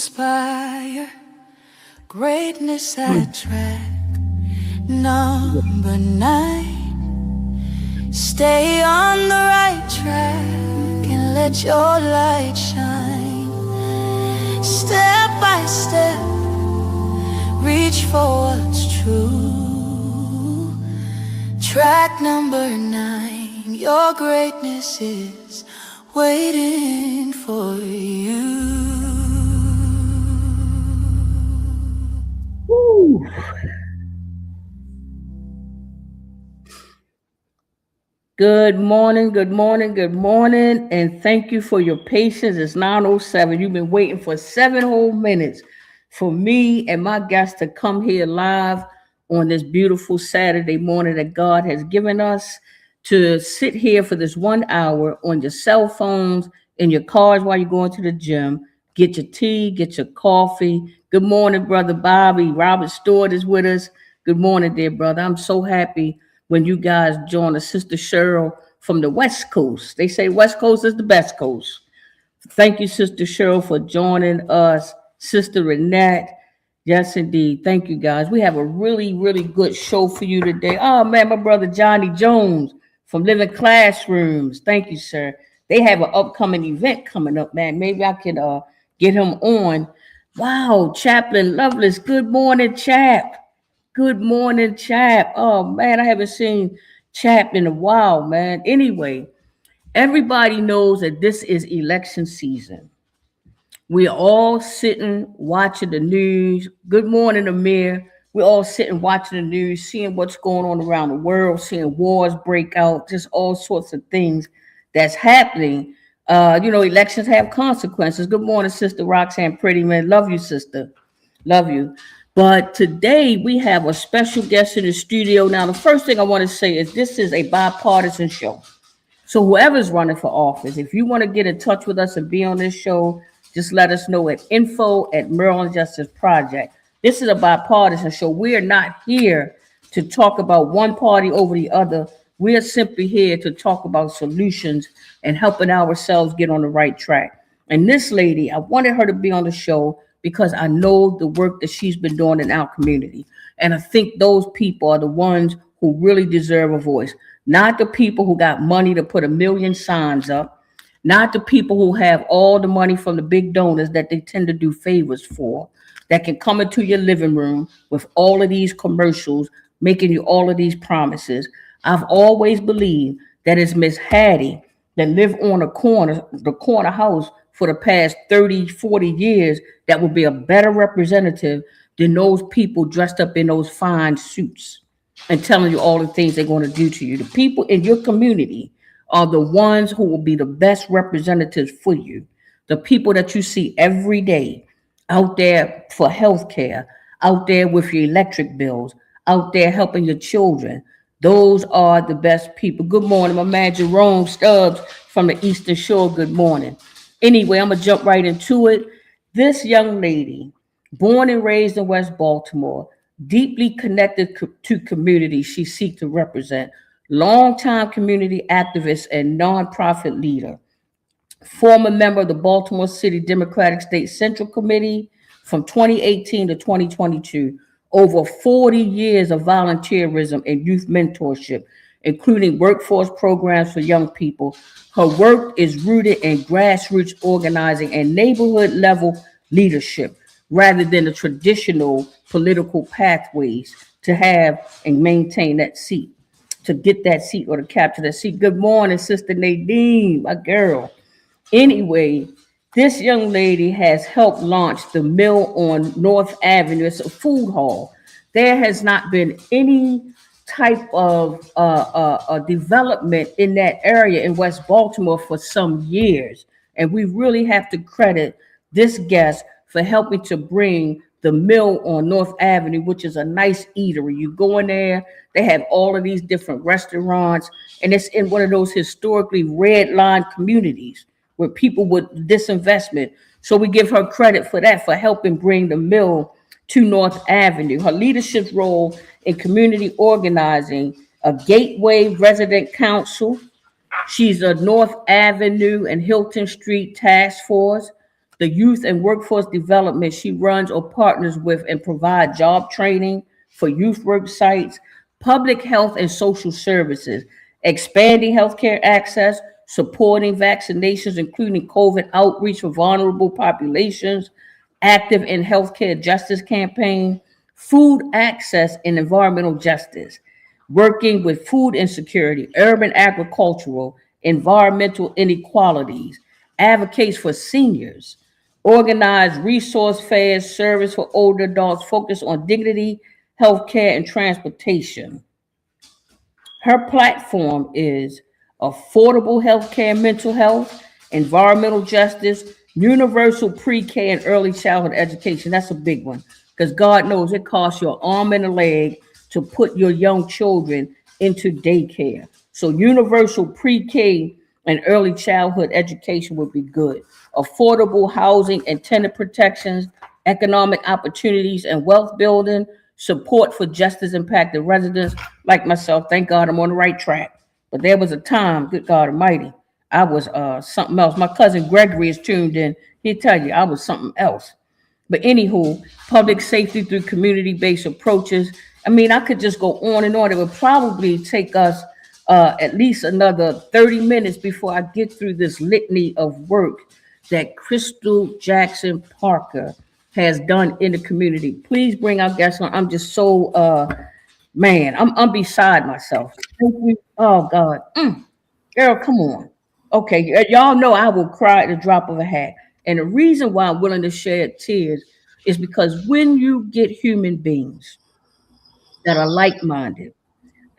inspire, greatness at track number 9. Stay on the right track and let your light shine. Step by step, reach for what's true. Track number 9, your greatness is waiting for you. Woo. Good morning, good morning, good morning, and thank you for your patience. It's 9:07. You've been waiting for 7 whole minutes for me and my guests to come here live on this beautiful Saturday morning that God has given us to sit here for this 1 hour on your cell phones, in your cars while you're going to the gym. Get your tea, get your coffee. Good morning, Brother Bobby. Robert Stewart is with us. Good morning, dear brother. I'm so happy when you guys join us. Sister Cheryl from the West Coast. They say West Coast is the best coast. Thank you, Sister Cheryl, for joining us. Sister Renette. Yes, indeed. Thank you, guys. We have a really, really good show for you today. Oh, man, my brother Johnny Jones from Living Classrooms. Thank you, sir. They have an upcoming event coming up, man. Maybe I can get him on. Wow, Chaplain Lovelace. Good morning, Chap. Good morning, Chap. Oh, man, I haven't seen Chap in a while, man. Anyway, everybody knows that this is election season. We're all sitting watching the news. Good morning, Amir. We're all sitting watching the news, seeing what's going on around the world, seeing wars break out, just all sorts of things that's happening. Elections have consequences. Good morning, Sister Roxanne Prettyman. Love you, sister. Love you. But today we have a special guest in the studio. Now, the first thing I want to say is this is a bipartisan show. So whoever's running for office, if you want to get in touch with us and be on this show, just let us know at info@Maryland Justice Project. This is a bipartisan show. We are not here to talk about one party over the other. We are simply here to talk about solutions and helping ourselves get on the right track. And this lady, I wanted her to be on the show because I know the work that she's been doing in our community. And I think those people are the ones who really deserve a voice. Not the people who got money to put 1,000,000 signs up, not the people who have all the money from the big donors that they tend to do favors for, that can come into your living room with all of these commercials, making you all of these promises. I've always believed that it's Miss Hattie that lived on the corner house for the past 30, 40 years that would be a better representative than those people dressed up in those fine suits and telling you all the things they're going to do to you. The people in your community are the ones who will be the best representatives for you. The people that you see every day out there for health care, out there with your electric bills, out there helping your children. Those are the best people. Good morning, my man Jerome Stubbs from the Eastern Shore. Good morning. Anyway, I'm going to jump right into it. This young lady, born and raised in West Baltimore, deeply connected to community she seeks to represent, longtime community activist and nonprofit leader, former member of the Baltimore City Democratic State Central Committee from 2018 to 2022, over 40 years of volunteerism and youth mentorship, including workforce programs for young people. Her work is rooted in grassroots organizing and neighborhood level leadership rather than the traditional political pathways to have and maintain that seat, to get that seat or to capture that seat. Good morning, Sister Nadine, my girl. Anyway, this young lady has helped launch the Mill on North Avenue. It's a food hall. There has not been any type of development in that area in West Baltimore for some years. And we really have to credit this guest for helping to bring the Mill on North Avenue, which is a nice eatery. You go in there, they have all of these different restaurants, and it's in one of those historically red line communities where people would disinvestment. So we give her credit for that, for helping bring the Mill to North Avenue. Her leadership role in community organizing, a Gateway Resident Council. She's a North Avenue and Hilton Street Task Force, The youth and workforce development, she runs or partners with and provide job training for youth work sites, public health and social services, expanding healthcare access, supporting vaccinations, including COVID outreach for vulnerable populations, active in healthcare justice campaign, food access and environmental justice, working with food insecurity, urban agricultural, environmental inequalities, advocates for seniors, organized resource fairs, service for older adults, focus on dignity, healthcare, and transportation. Her platform is affordable healthcare, mental health, environmental justice, universal pre-K and early childhood education. That's a big one because God knows it costs your arm and a leg to put your young children into daycare. So universal pre-K and early childhood education would be good. Affordable housing and tenant protections, economic opportunities and wealth building, support for justice impacted residents like myself. Thank God I'm on the right track. But there was a time, good God Almighty, I was something else. My cousin Gregory is tuned in. He'll tell you I was something else. But anywho, public safety through community-based approaches. I mean, I could just go on and on. It would probably take us at least another 30 minutes before I get through this litany of work that Crystal Jackson Parker has done in the community. Please bring our guests on. I'm just so man, I'm beside myself. Thank you. Oh God. Girl, come on. Okay, y'all know I will cry at the drop of a hat. And the reason why I'm willing to shed tears is because when you get human beings that are like-minded,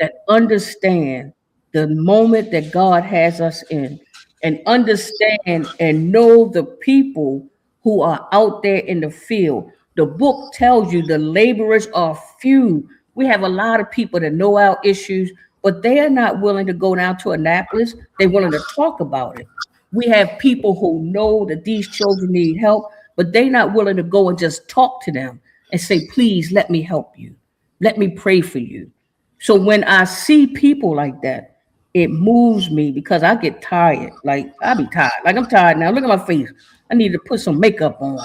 that understand the moment that God has us in, and understand and know the people who are out there in the field. The book tells you the laborers are few. We have a lot of people that know our issues, but they are not willing to go down to Annapolis. They're willing to talk about it. We have people who know that these children need help, but they're not willing to go and just talk to them and say, please let me help you. Let me pray for you. So when I see people like that, it moves me because I get tired. Like I be tired. Like I'm tired now. Look at my face. I need to put some makeup on.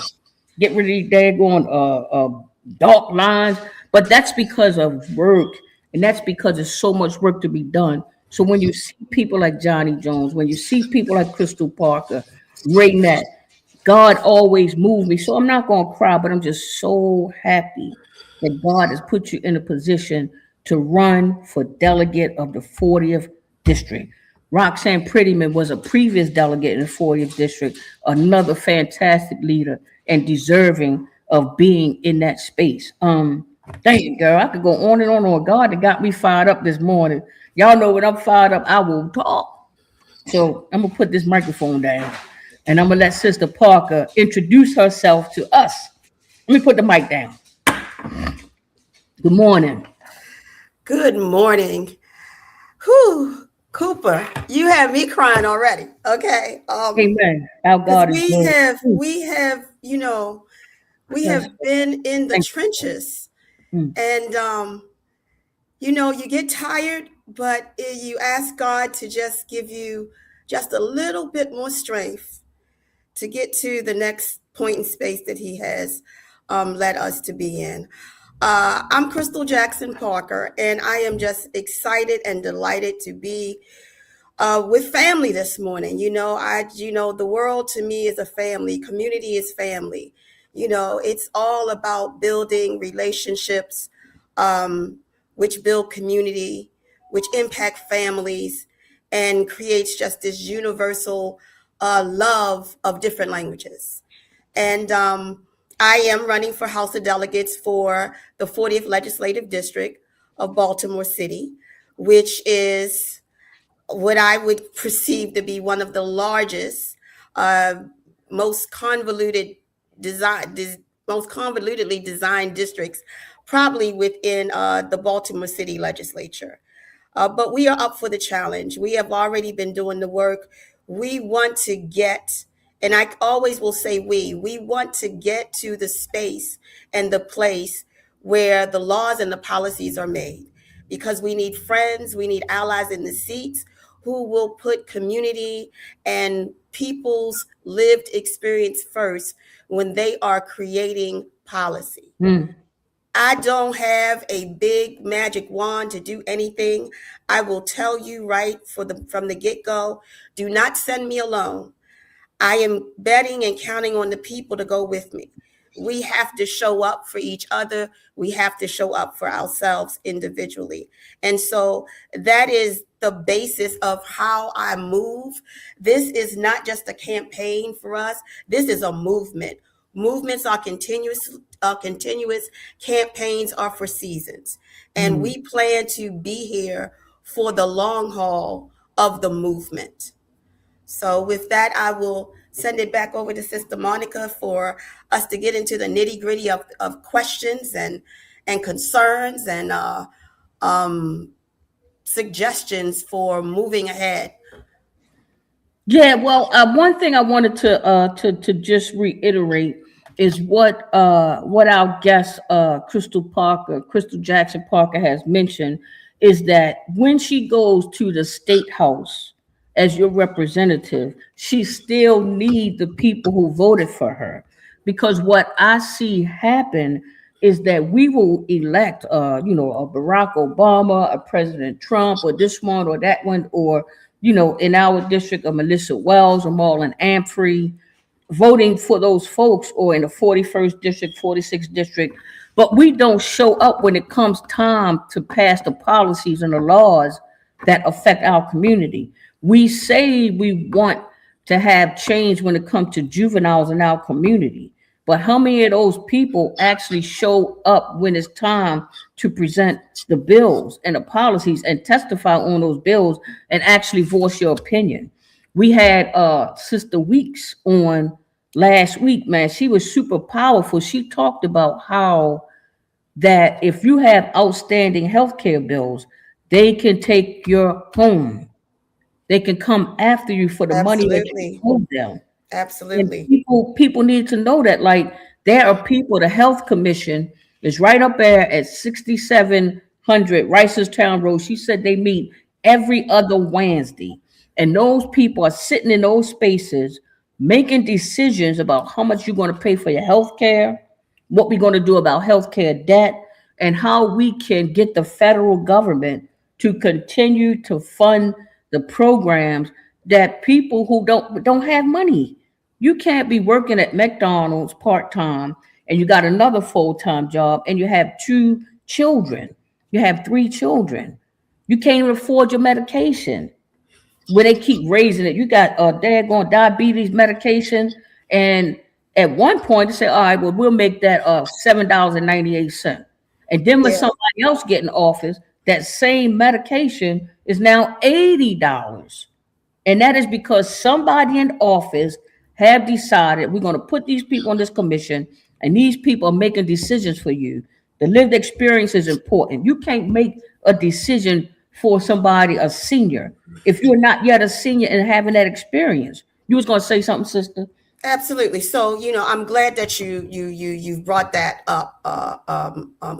Get rid of these daggone dark lines. But that's because of work, and that's because there's so much work to be done. So when you see people like Johnny Jones, when you see people like Crystal Parker, Ray Nat, God always moved me. So I'm not gonna cry, but I'm just so happy that God has put you in a position to run for delegate of the 40th district. Roxanne Prettyman was a previous delegate in the 40th district, another fantastic leader and deserving of being in that space. Thank you, girl. I could go on and on. God that got me fired up this morning. Y'all know when I'm fired up, I will talk. So I'm gonna put this microphone down and I'm gonna let Sister Parker introduce herself to us. Let me put the mic down. Good morning. Good morning. Whew, Cooper, you have me crying already. Okay. Amen. Our God is we good. have, we have been in the trenches, and you get tired, but you ask God to just give you just a little bit more strength to get to the next point in space that He has led us to be in. I'm Crystal Jackson Parker, and I am just excited and delighted to be with family this morning. The world to me is a family. Community is family. It's all about building relationships, which build community, which impact families, and creates just this universal love of different languages. And I am running for House of Delegates for the 40th Legislative District of Baltimore City, which is what I would perceive to be one of the largest, most convolutedly designed districts, probably within the Baltimore City Legislature. But we are up for the challenge. We have already been doing the work. We want to get, and I always will say we want to get to the space and the place where the laws and the policies are made, because we need friends, we need allies in the seats who will put community and people's lived experience first when they are creating policy. I don't have a big magic wand to do anything. I will tell you right from the get-go, do not send me alone. I am betting and counting on the people to go with me. We have to show up for each other. We have to show up for ourselves individually. And so that is the basis of how I move. This is not just a campaign for us. This is a movement. Movements are continuous. Campaigns are for seasons. And we plan to be here for the long haul of the movement. So with that, I will send it back over to Sister Monica for us to get into the nitty gritty of questions and concerns and suggestions for moving ahead. Yeah, well, one thing I wanted to just reiterate is what our guest Crystal Jackson Parker has mentioned, is that when she goes to the state house as your representative, she still needs the people who voted for her. Because what I see happen is that we will elect, a Barack Obama, a President Trump, or this one or that one, or, in our district, a Melissa Wells or Marlon Amphrey, voting for those folks, or in the 41st district, 46th district. But we don't show up when it comes time to pass the policies and the laws that affect our community. We say we want to have change when it comes to juveniles in our community, but how many of those people actually show up when it's time to present the bills and the policies and testify on those bills and actually voice your opinion? We had Sister Weeks on last week, man. She was super powerful. She talked about how that if you have outstanding healthcare bills, they can take your home. They can come after you for the money that you owe them. Absolutely. And people need to know that, like, there are people, the Health Commission is right up there at 6700 Ricerstown Road. She said they meet every other Wednesday. And those people are sitting in those spaces making decisions about how much you're going to pay for your health care, what we're going to do about healthcare debt, and how we can get the federal government to continue to fund the programs that people who don't have money. You can't be working at McDonald's part-time and you got another full-time job and you have 2 children. You have 3 children. You can't even afford your medication. Where they keep raising it. You got daggone diabetes medication. And at one point they say, all right, well, we'll make that $7.98. And then when somebody else get in office, that same medication is now $80. And that is because somebody in office have decided we're going to put these people on this commission, and these people are making decisions for you. The lived experience is important. You can't make a decision for somebody, a senior, if you're not yet a senior and having that experience. You was going to say something, sister? Absolutely. So, I'm glad that you brought that up,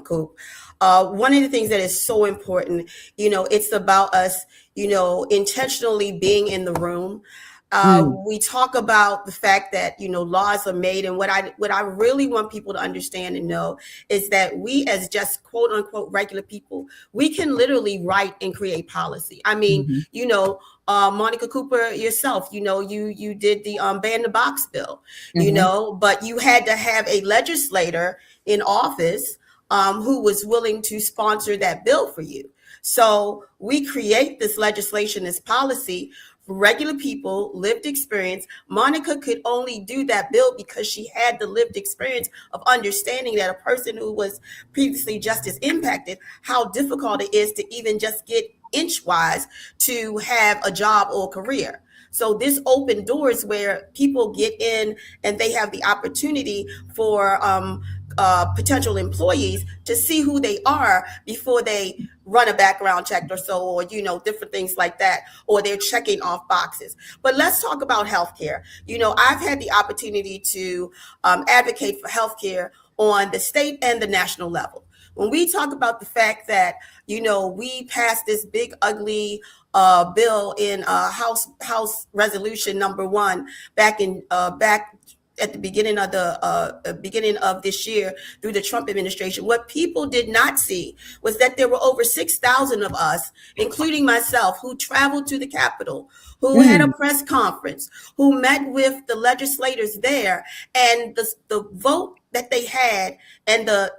Coop. One of the things that is so important, it's about us, intentionally being in the room. We talk about the fact that, laws are made. And what I really want people to understand and know is that we, as just quote unquote regular people, we can literally write and create policy. I mean, Monica Cooper yourself, you did the ban the box bill, but you had to have a legislator in office who was willing to sponsor that bill for you. So we create this legislation, this policy for regular people, lived experience. Monica could only do that bill because she had the lived experience of understanding that a person who was previously just as impacted, how difficult it is to even just get inchwise to have a job or career. So this opened doors where people get in and they have the opportunity for potential employees to see who they are before they run a background check or so, or, different things like that, or they're checking off boxes. But let's talk about healthcare. I've had the opportunity to advocate for healthcare on the state and the national level. When we talk about the fact that, we passed this big, ugly bill in House Resolution number 1 back at the beginning of this year through the Trump administration. What people did not see was that there were over 6,000 of us, including myself, who traveled to the Capitol, who had a press conference, who met with the legislators there, and the vote that they had, and the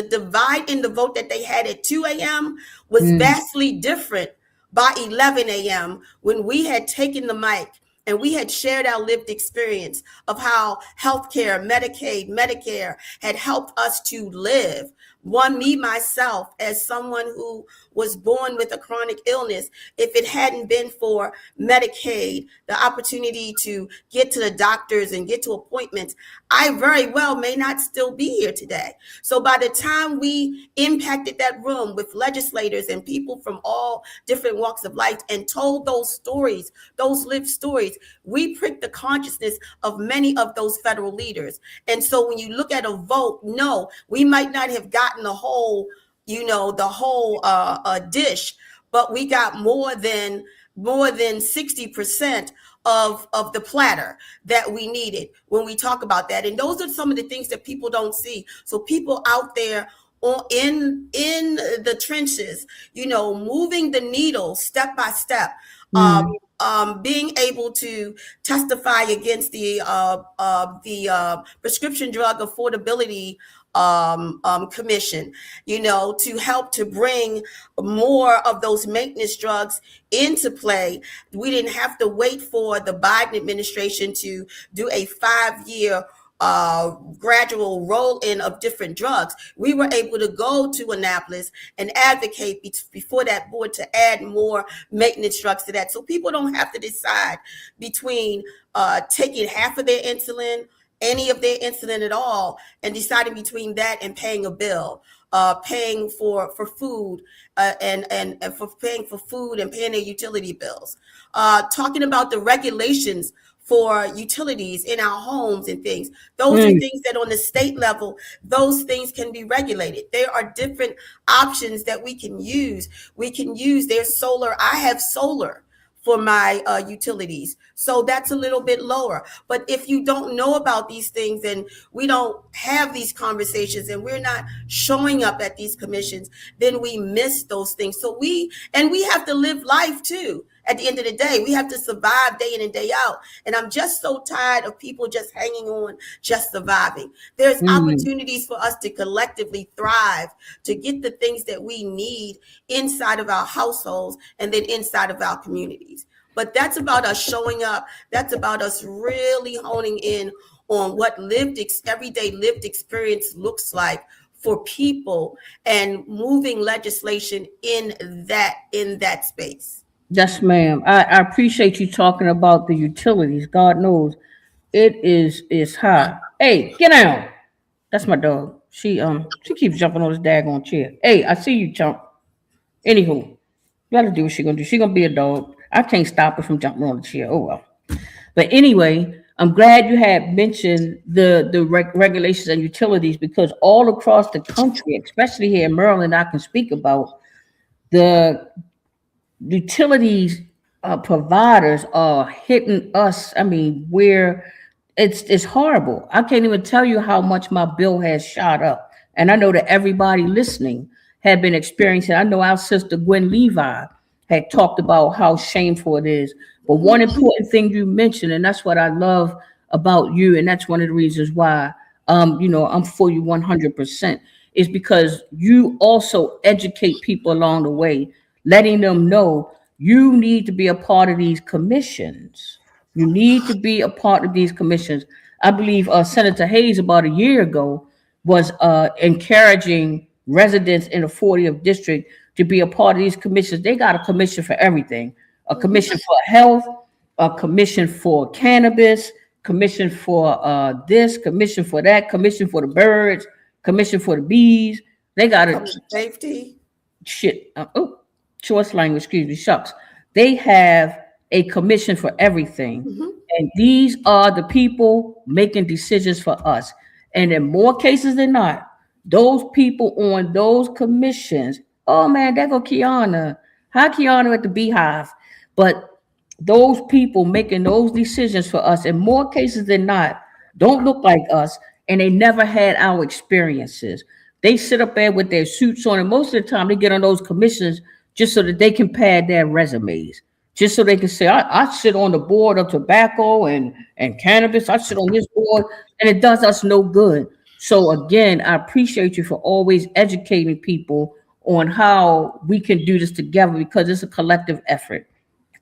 divide in the vote that they had at 2 a.m. was vastly different by 11 a.m. when we had taken the mic and we had shared our lived experience of how healthcare, Medicaid, Medicare had helped us to live. Me, myself, as someone who was born with a chronic illness, if it hadn't been for Medicaid, the opportunity to get to the doctors and get to appointments, I very well may not still be here today. So by the time we impacted that room with legislators and people from all different walks of life and told those stories, those lived stories, we pricked the consciousness of many of those federal leaders. And so when you look at a vote, no, we might not have gotten the whole dish, but we got more than 60% of the platter that we needed when we talk about that. And those are some of the things that people don't see. So people out there in the trenches, moving the needle step by step, being able to testify against the Prescription Drug Affordability Commission, to help to bring more of those maintenance drugs into play. We didn't have to wait for the Biden administration to do a 5-year gradual roll-in of different drugs. We were able to go to Annapolis and advocate before that board to add more maintenance drugs to that. So people don't have to decide between taking half of their insulin, any of their insulin at all, and deciding between that and paying a bill, paying for food and for paying for food and paying their utility bills. Talking about the regulations for utilities in our homes and things. Those are things that on the state level, those things can be regulated. There are different options that we can use. There's solar. I have solar for my utilities. So that's a little bit lower. But if you don't know about these things and we don't have these conversations and we're not showing up at these commissions, then we miss those things. So we have to live life too. At the end of the day, we have to survive day in and day out. And I'm just so tired of people just hanging on, just surviving. There's opportunities for us to collectively thrive, to get the things that we need inside of our households and then inside of our communities. But that's about us showing up. That's about us really honing in on what everyday lived experience looks like for people and moving legislation in that space. Yes, ma'am. I appreciate you talking about the utilities. God knows it is high. Hey, get down. That's my dog. She keeps jumping on this daggone chair. Hey, I see you, chump. Anywho, you gotta do what she gonna do. She gonna be a dog. I can't stop her from jumping on the chair. Oh well. But anyway, I'm glad you had mentioned the regulations and utilities, because all across the country, especially here in Maryland, I can speak about the utilities providers are hitting us. I mean, it's horrible. I can't even tell you how much my bill has shot up. And I know that everybody listening had been experiencing. I know our sister Gwen Levi had talked about how shameful it is. But one important thing you mentioned, and that's what I love about you, and that's one of the reasons why I'm for you 100%, is because you also educate people along the way, letting them know you need to be a part of these commissions. You need to be a part of these commissions. I believe Senator Hayes about a year ago was encouraging residents in the 40th district to be a part of these commissions. They got a commission for everything: a commission for health, a commission for cannabis, commission for this, commission for that, commission for the birds, commission for the bees. They got a safety. Choice language, excuse me, shucks. They have a commission for everything. And these are the people making decisions for us. And in more cases than not, Those people on those commissions, oh man, there go Kiana. Hi, Kiana at the Beehive. But those people making those decisions for us, in more cases than not, don't look like us, and they never had our experiences. They sit up there with their suits on, and most of the time they get on those commissions just so that they can pad their resumes, just so they can say, I sit on the board of tobacco and cannabis. I sit on this board, and it does us no good. So again, I appreciate you for always educating people on how we can do this together, because it's a collective effort.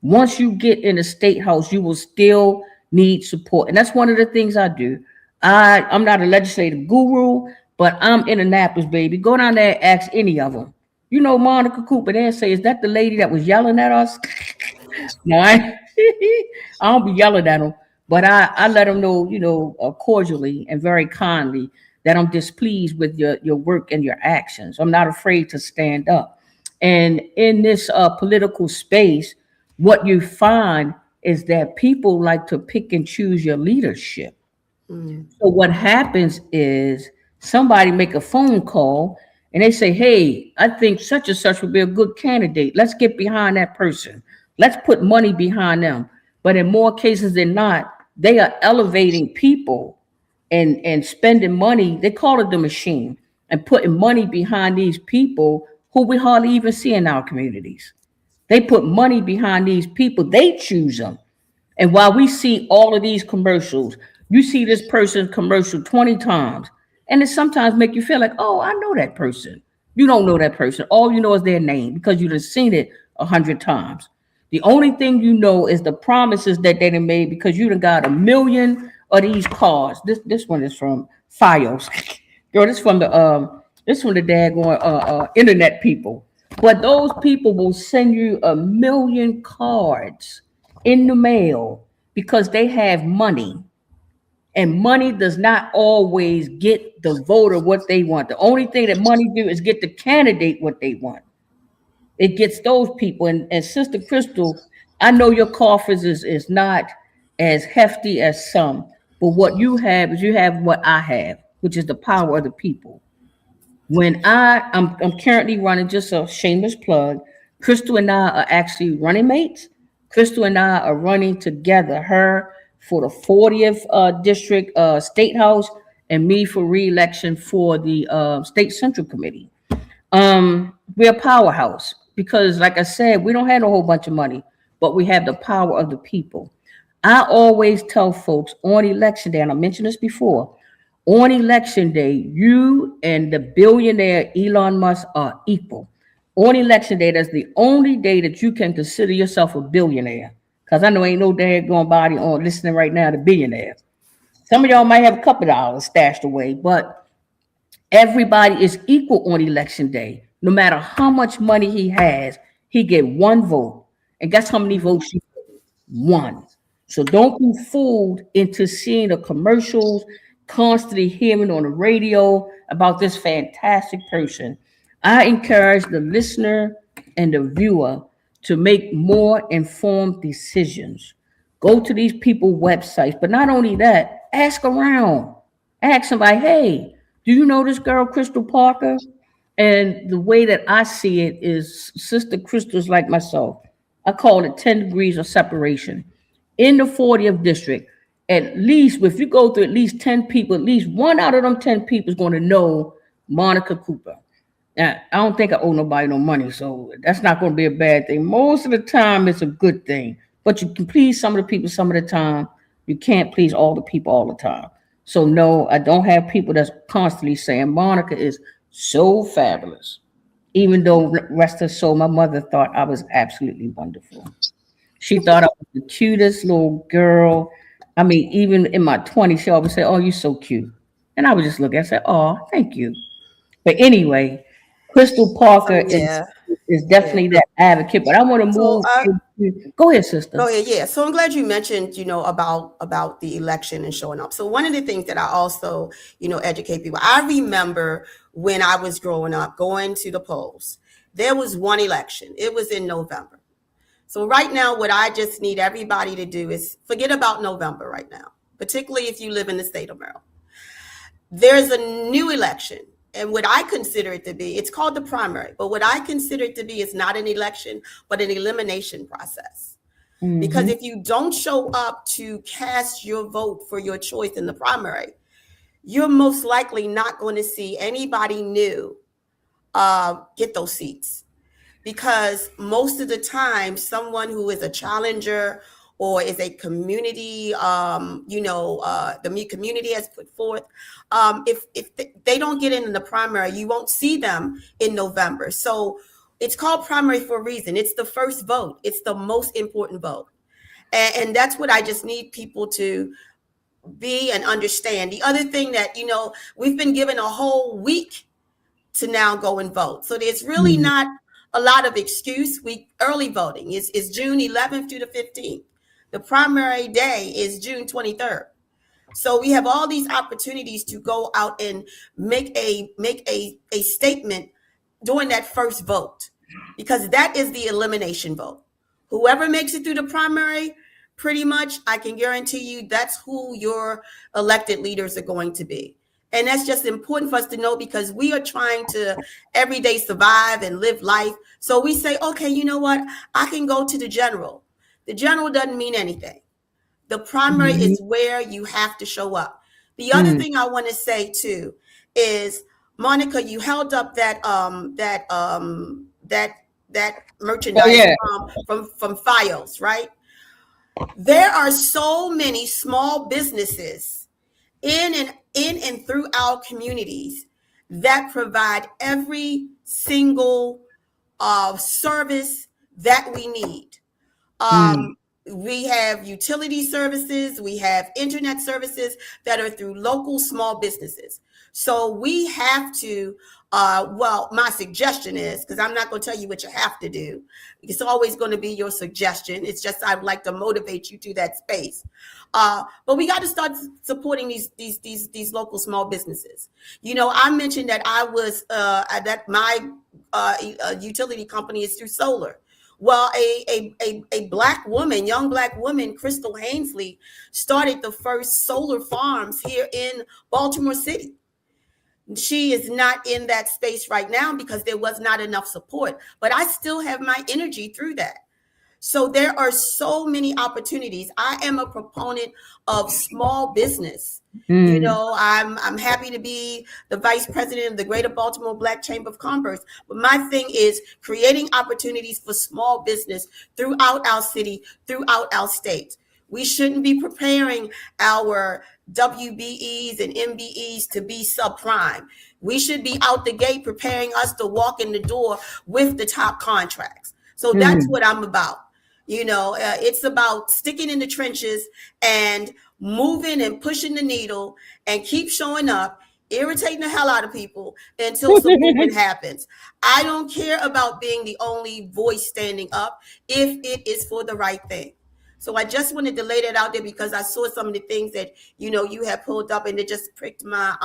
Once you get in the state house, you will still need support. And that's one of the things I do. I'm not a legislative guru, but I'm in Annapolis, baby. Go down there and ask any of them. You know, Monica Cooper, they'll say, is that the lady that was yelling at us? No, I don't be yelling at them, but I let them know, cordially and very kindly that I'm displeased with your work and your actions. I'm not afraid to stand up. And in this political space, what you find is that people like to pick and choose your leadership. So what happens is somebody make a phone call and they say, hey, I think such and such would be a good candidate. Let's get behind that person. Let's put money behind them. But in more cases than not, they are elevating people and spending money. They call it the machine, and putting money behind these people who we hardly even see in our communities. They put money behind these people. They choose them. And while we see all of these commercials, you see this person's commercial 20 times, and it sometimes make you feel like, oh, I know that person. You don't know that person. All you know is their name because you've seen it 100 times. The only thing you know is the promises that they done made, because you done got 1 million of these cars. This one is from Fios. Girl, this from the daggone internet people. But those people will send you 1 million cards in the mail because they have money. And money does not always get the voter what they want. The only thing that money do is get the candidate what they want. It gets those people. And Sister Crystal, I know your coffers is not as hefty as some, but what you have is you have what I have, which is the power of the people. When I'm currently running, just a shameless plug, Crystal and I are actually running mates. Crystal and I are running together, her for the 40th district state house, and me for re-election for the state central committee. We're a powerhouse because, like I said, we don't have a whole bunch of money, but we have the power of the people. I always tell folks on election day, and I mentioned this before, on election day, you and the billionaire Elon Musk are equal. On election day, that's the only day that you can consider yourself a billionaire. Because I know ain't no daggone body on listening right now to billionaires. Some of y'all might have a couple of dollars stashed away, but everybody is equal on election day. No matter how much money he has, he get one vote. And guess how many votes you get? One. So don't be fooled into seeing the commercials, constantly hearing on the radio about this fantastic person. I encourage the listener and the viewer to make more informed decisions. Go to these people's websites, but not only that, ask around. Ask somebody, hey, do you know this girl, Crystal Parker? And the way that I see it is Sister Crystal's like myself. I call it 10 degrees of separation. In the 40th district, at least, if you go through at least 10 people, at least one out of them 10 people is going to know Monica Cooper. Now, I don't think I owe nobody no money, so that's not going to be a bad thing. Most of the time, it's a good thing. But you can please some of the people some of the time. You can't please all the people all the time. So, no, I don't have people that's constantly saying Monica is so fabulous. Even though, rest her soul, my mother thought I was absolutely wonderful. She thought I was the cutest little girl. I mean, even in my 20s, she always said, oh, you're so cute. And I would just look at her and say, oh, thank you. But anyway, Crystal Parker is definitely that advocate. But I want to move. Go ahead, sister. Go ahead, yeah. So I'm glad you mentioned, about the election and showing up. So one of the things that I also, educate people. I remember when I was growing up, going to the polls. There was one election. It was in November. So right now, what I just need everybody to do is forget about November right now, particularly if you live in the state of Maryland. There's a new election and what I consider it to be, it's called the primary, but what I consider it to be is not an election, but an elimination process. Because if you don't show up to cast your vote for your choice in the primary, you're most likely not going to see anybody new get those seats. Because most of the time, someone who is a challenger or is a community, the community has put forth, if they don't get in the primary, you won't see them in November. So it's called primary for a reason. It's the first vote. It's the most important vote. And that's what I just need people to be and understand. The other thing that, we've been given a whole week to now go and vote. So there's really not a lot of excuse. Early voting is June 11th through the 15th. The primary day is June 23rd. So we have all these opportunities to go out and make a statement during that first vote, because that is the elimination vote. Whoever makes it through the primary, pretty much, I can guarantee you that's who your elected leaders are going to be. And that's just important for us to know, because we are trying to every day survive and live life. So we say, okay, you know what? I can go to the general. The general doesn't mean anything. The primary is where you have to show up. The other thing I want to say too is, Monica, you held up that merchandise from FiOS, right? There are so many small businesses in and through our communities that provide every single service that we need. We have utility services, we have internet services that are through local small businesses. So we have to, my suggestion is, because I'm not going to tell you what you have to do. It's always going to be your suggestion. It's just, I'd like to motivate you to that space. But we got to start supporting these local small businesses. I mentioned that I was, that my utility company is through solar. Well, a black woman, young black woman, Crystal Hainsley, started the first solar farms here in Baltimore City. She is not in that space right now because there was not enough support, but I still have my energy through that. So there are so many opportunities. I am a proponent of small business. I'm happy to be the vice president of the Greater Baltimore Black Chamber of Commerce. But my thing is creating opportunities for small business throughout our city, throughout our state. We shouldn't be preparing our WBEs and MBEs to be subprime. We should be out the gate preparing us to walk in the door with the top contracts. So that's what I'm about. It's about sticking in the trenches and moving and pushing the needle and keep showing up, irritating the hell out of people until some movement happens. I don't care about being the only voice standing up if it is for the right thing. So I just wanted to lay that out there because I saw some of the things that, you have pulled up, and it just pricked my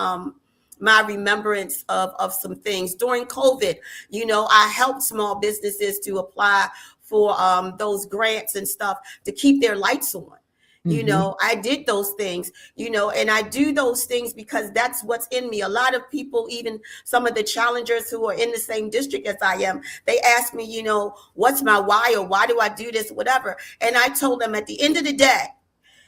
my remembrance of some things. During COVID, I helped small businesses to apply for those grants and stuff to keep their lights on. I did those things, and I do those things because that's what's in me. A lot of people, even some of the challengers who are in the same district as I am, they ask me, what's my why, or why do I do this, whatever. And I told them at the end of the day,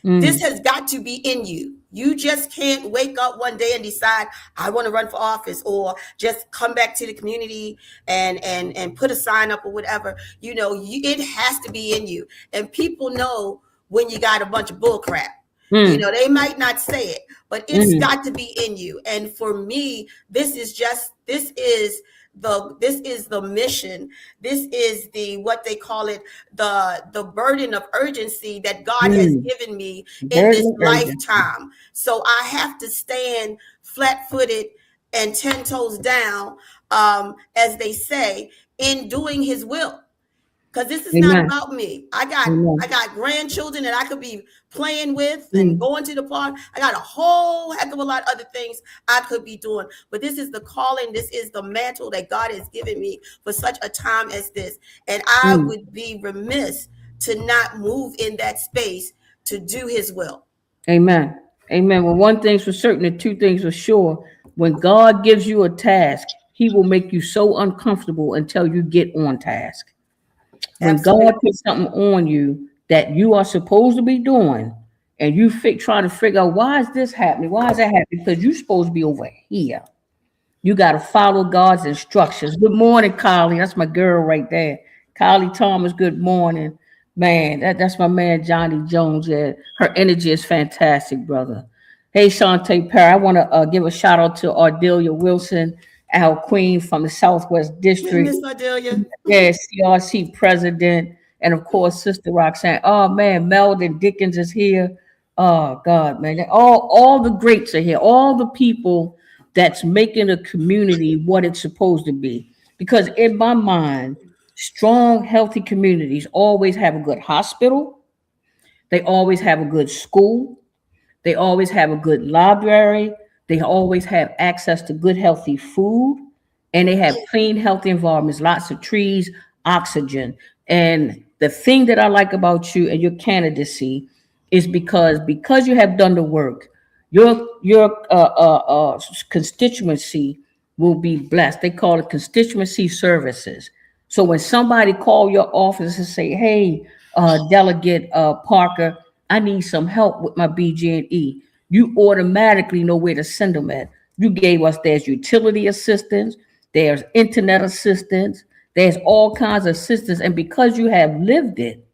this has got to be in you. You just can't wake up one day and decide I want to run for office, or just come back to the community and put a sign up or whatever. It has to be in you. And people know when you got a bunch of bull crap. They might not say it, but it's got to be in you. And for me, this is the mission. This is what they call it, the burden of urgency that God has given me in this lifetime. So I have to stand flat-footed and 10 toes down, as they say, in doing his will. Because this is not about me. I got grandchildren that I could be playing with and going to the park. I got a whole heck of a lot of other things I could be doing. But this is the calling. This is the mantle that God has given me for such a time as this. And I would be remiss to not move in that space to do his will. Amen. Well, one thing's for certain and two things for sure. When God gives you a task, he will make you so uncomfortable until you get on task. When Absolutely. God puts something on you that you are supposed to be doing, and you trying to figure out why is this happening? Why is that happening? Because you're supposed to be over here. You got to follow God's instructions. Good morning, Kylie. That's my girl right there. Kylie Thomas, good morning. Man, that's my man, Johnny Jones. Yeah, her energy is fantastic, brother. Hey, Shantae Perry, I want to give a shout out to Ardelia Wilson, our queen from the Southwest District. Miss Ardelia. Yeah, CRC president. And of course, Sister Roxanne. Oh, man, Meldon Dickens is here. Oh, God, man. All the greats are here. All the people that's making a community what it's supposed to be. Because in my mind, strong, healthy communities always have a good hospital. They always have a good school. They always have a good library. They always have access to good, healthy food. And they have clean, healthy environments, lots of trees, oxygen. And the thing that I like about you and your candidacy is because you have done the work, your constituency will be blessed. They call it constituency services. So when somebody call your office and say, "Hey, Delegate Parker, I need some help with my BG&E," you automatically know where to send them at. You gave us, there's utility assistance, there's internet assistance, there's all kinds of assistance. And because you have lived it,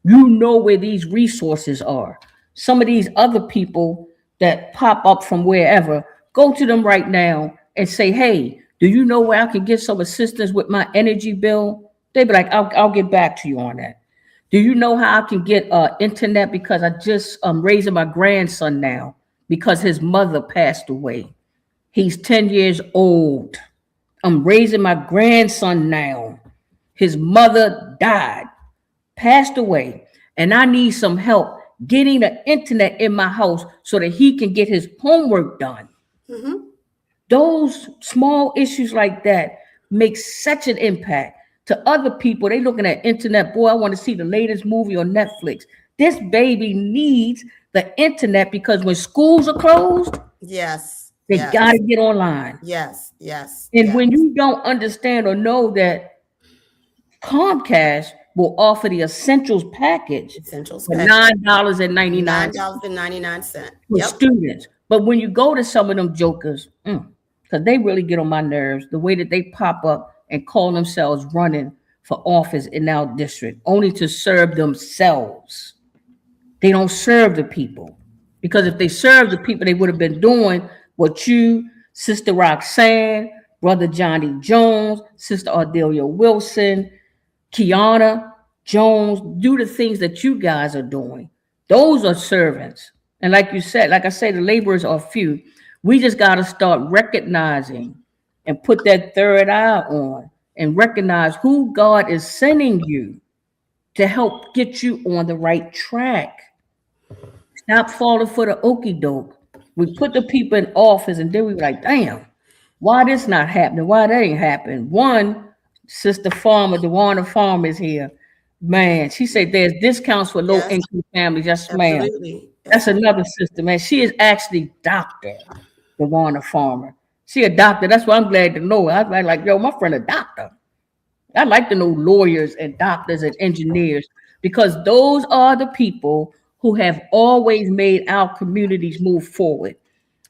you know where these resources are. Some of these other people that pop up from wherever, go to them right now and say, "Hey, do you know where I can get some assistance with my energy bill?" They'd be like, I'll get back to you on that. Do you know how I can get internet? Because I just raising my grandson now because his mother passed away. He's 10 years old. I'm raising my grandson now. His mother died, passed away, and I need some help getting the internet in my house so that he can get his homework done. Mm-hmm. Those small issues like that make such an impact. To other people, they looking at internet, boy, I want to see the latest movie on Netflix. This baby needs the internet because when schools are closed, yes, they got to get online. Yes, yes. And yes. when you don't understand or know that Comcast will offer the Essentials package for $9.99 $9.99 for students. But when you go to some of them jokers, because they really get on my nerves, the way that they pop up and call themselves running for office in our district, only to serve themselves. They don't serve the people. Because if they served the people, they would have been doing what you, Sister Roxanne, Brother Johnny Jones, Sister Ardelia Wilson, Kiana Jones, do the things that you guys are doing. Those are servants. And like you said, like I say, the laborers are few. We just got to start recognizing and put that third eye on and recognize who God is sending you to help get you on the right track. Stop falling for the okie doke. We put the people in office and then we were like, damn, why this not happening? Why that ain't happening? One, Sister Farmer, DeWanda Farmer is here. Man, she said there's discounts for low income families. Yes, ma'am. That's another sister, man. She is actually Dr. DeWanda Farmer. She a doctor. That's why I'm glad to know. I was like, yo, my friend a doctor. I like to know lawyers and doctors and engineers because those are the people who have always made our communities move forward.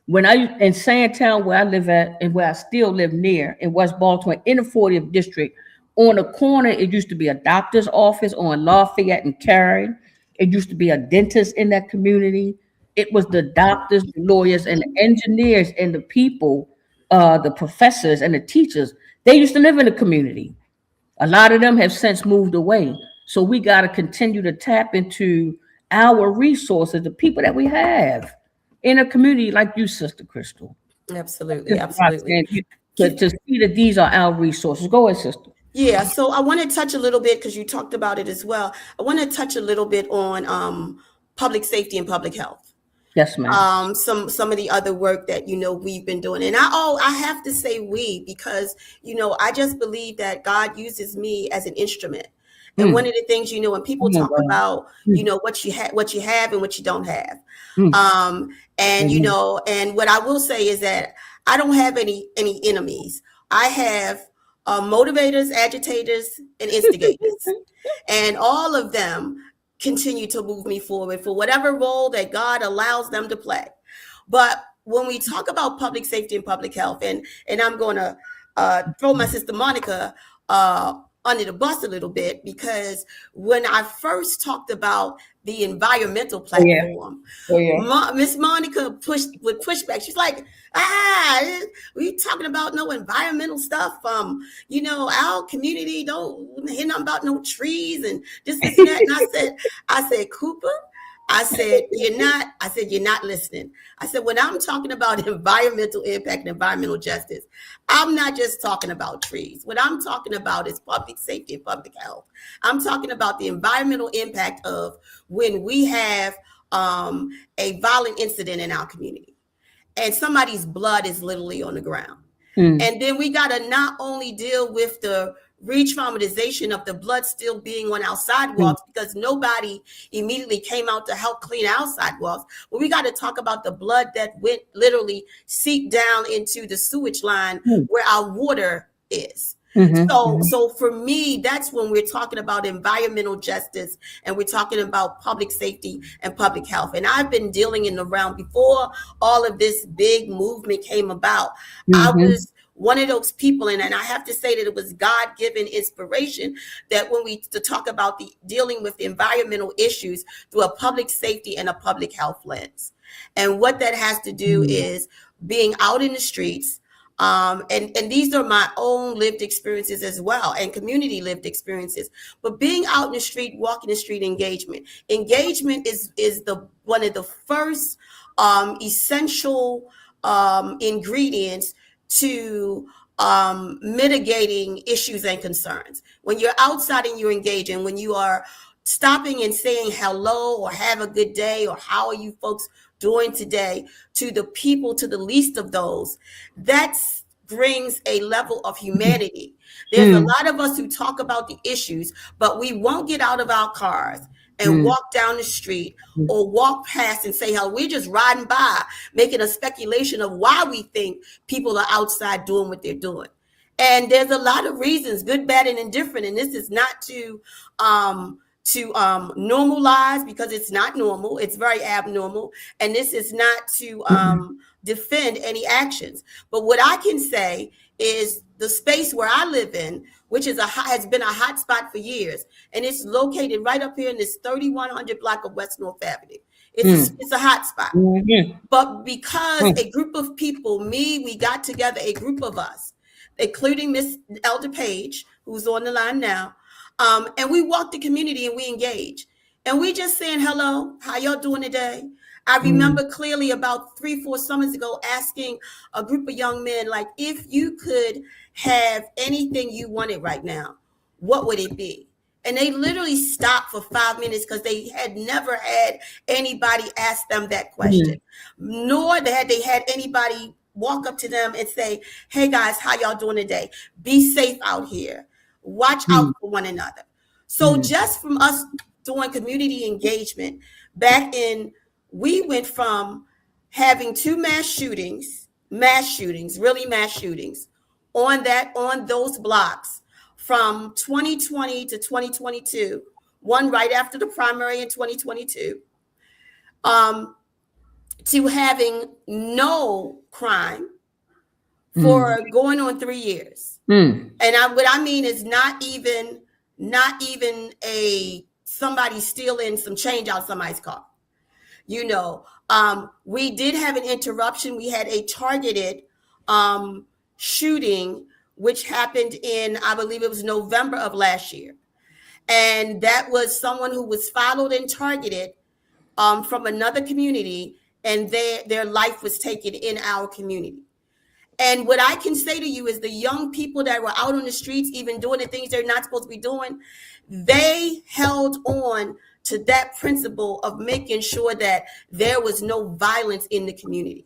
When I in Sandtown, where I live at and where I still live near in West Baltimore, in the 40th district, on the corner, it used to be a doctor's office on Lafayette and Cary. It used to be a dentist in that community. It was the doctors, the lawyers, and the engineers and the people, the professors and the teachers. They used to live in the community. A lot of them have since moved away. So we got to continue to tap into our resources, the people that we have in a community like you, Sister Crystal. Absolutely, absolutely. To see that these are our resources. Go ahead, sister. Yeah, so I want to touch a little bit because you talked about it as well. I want to touch a little bit on public safety and public health. Yes, ma'am. Some of the other work that we've been doing, and I have to say we because I just believe that God uses me as an instrument. And one of the things when people talk about what you have and what you don't have, and and what I will say is that I don't have any enemies. I have motivators, agitators, and instigators. And all of them continue to move me forward for whatever role that God allows them to play. But when we talk about public safety and public health, and I'm going to throw my sister Monica under the bus a little bit, because when I first talked about the environmental platform, Miss Monica would push back. She's like, we talking about no environmental stuff. Our community don't hear nothing about no trees and this and that. And I said, Cooper, you're not listening. I said, when I'm talking about environmental impact and environmental justice, I'm not just talking about trees. What I'm talking about is public safety and public health. I'm talking about the environmental impact of when we have a violent incident in our community and somebody's blood is literally on the ground. And then we got to not only deal with the re-traumatization of the blood still being on our sidewalks, because nobody immediately came out to help clean our sidewalks, but we got to talk about the blood that went literally seeped down into the sewage line where our water is. So for me, that's when we're talking about environmental justice and we're talking about public safety and public health. And I've been dealing in the realm before all of this big movement came about. I was one of those people, and I have to say that it was God-given inspiration that when we to talk about the dealing with the environmental issues through a public safety and a public health lens. And what that has to do is being out in the streets. And these are my own lived experiences as well, and community lived experiences. But being out in the street, walking the street, engagement is the one of the first essential ingredients to mitigating issues and concerns. When you're outside and you're engaging, when you are stopping and saying hello or have a good day or how are you folks doing today to the people, to the least of those, that brings a level of humanity. There's a lot of us who talk about the issues, but we won't get out of our cars and walk down the street or walk past and say, hell, we're just riding by, making a speculation of why we think people are outside doing what they're doing. And there's a lot of reasons, good, bad, and indifferent. And this is not to normalize, because it's not normal. It's very abnormal. And this is not to defend any actions. But what I can say is the space where I live in, which has been a hot spot for years, and it's located right up here in this 3100 block of West North Avenue. It's a hot spot. But because a group of people, we got together, a group of us, including Miss Elder Page, who's on the line now, and we walk the community and we engage. And we just saying, hello, how y'all doing today? I remember clearly about 3-4 summers ago asking a group of young men, like, if you could have anything you wanted right now, what would it be? And they literally stopped for 5 minutes because they had never had anybody ask them that question, nor had they had anybody walk up to them and say, hey guys, how y'all doing today? Be safe out here. Watch out for one another. So just from us doing community engagement we went from having 2 mass shootings on those blocks from 2020 to 2022, one right after the primary in 2022, to having no crime for going on 3 years. And what I mean is not even somebody stealing some change out somebody's car. We did have an interruption. We had a targeted shooting, which happened in, I believe it was November of last year. And that was someone who was followed and targeted from another community, and their life was taken in our community. And what I can say to you is the young people that were out on the streets, even doing the things they're not supposed to be doing, they held on to that principle of making sure that there was no violence in the community.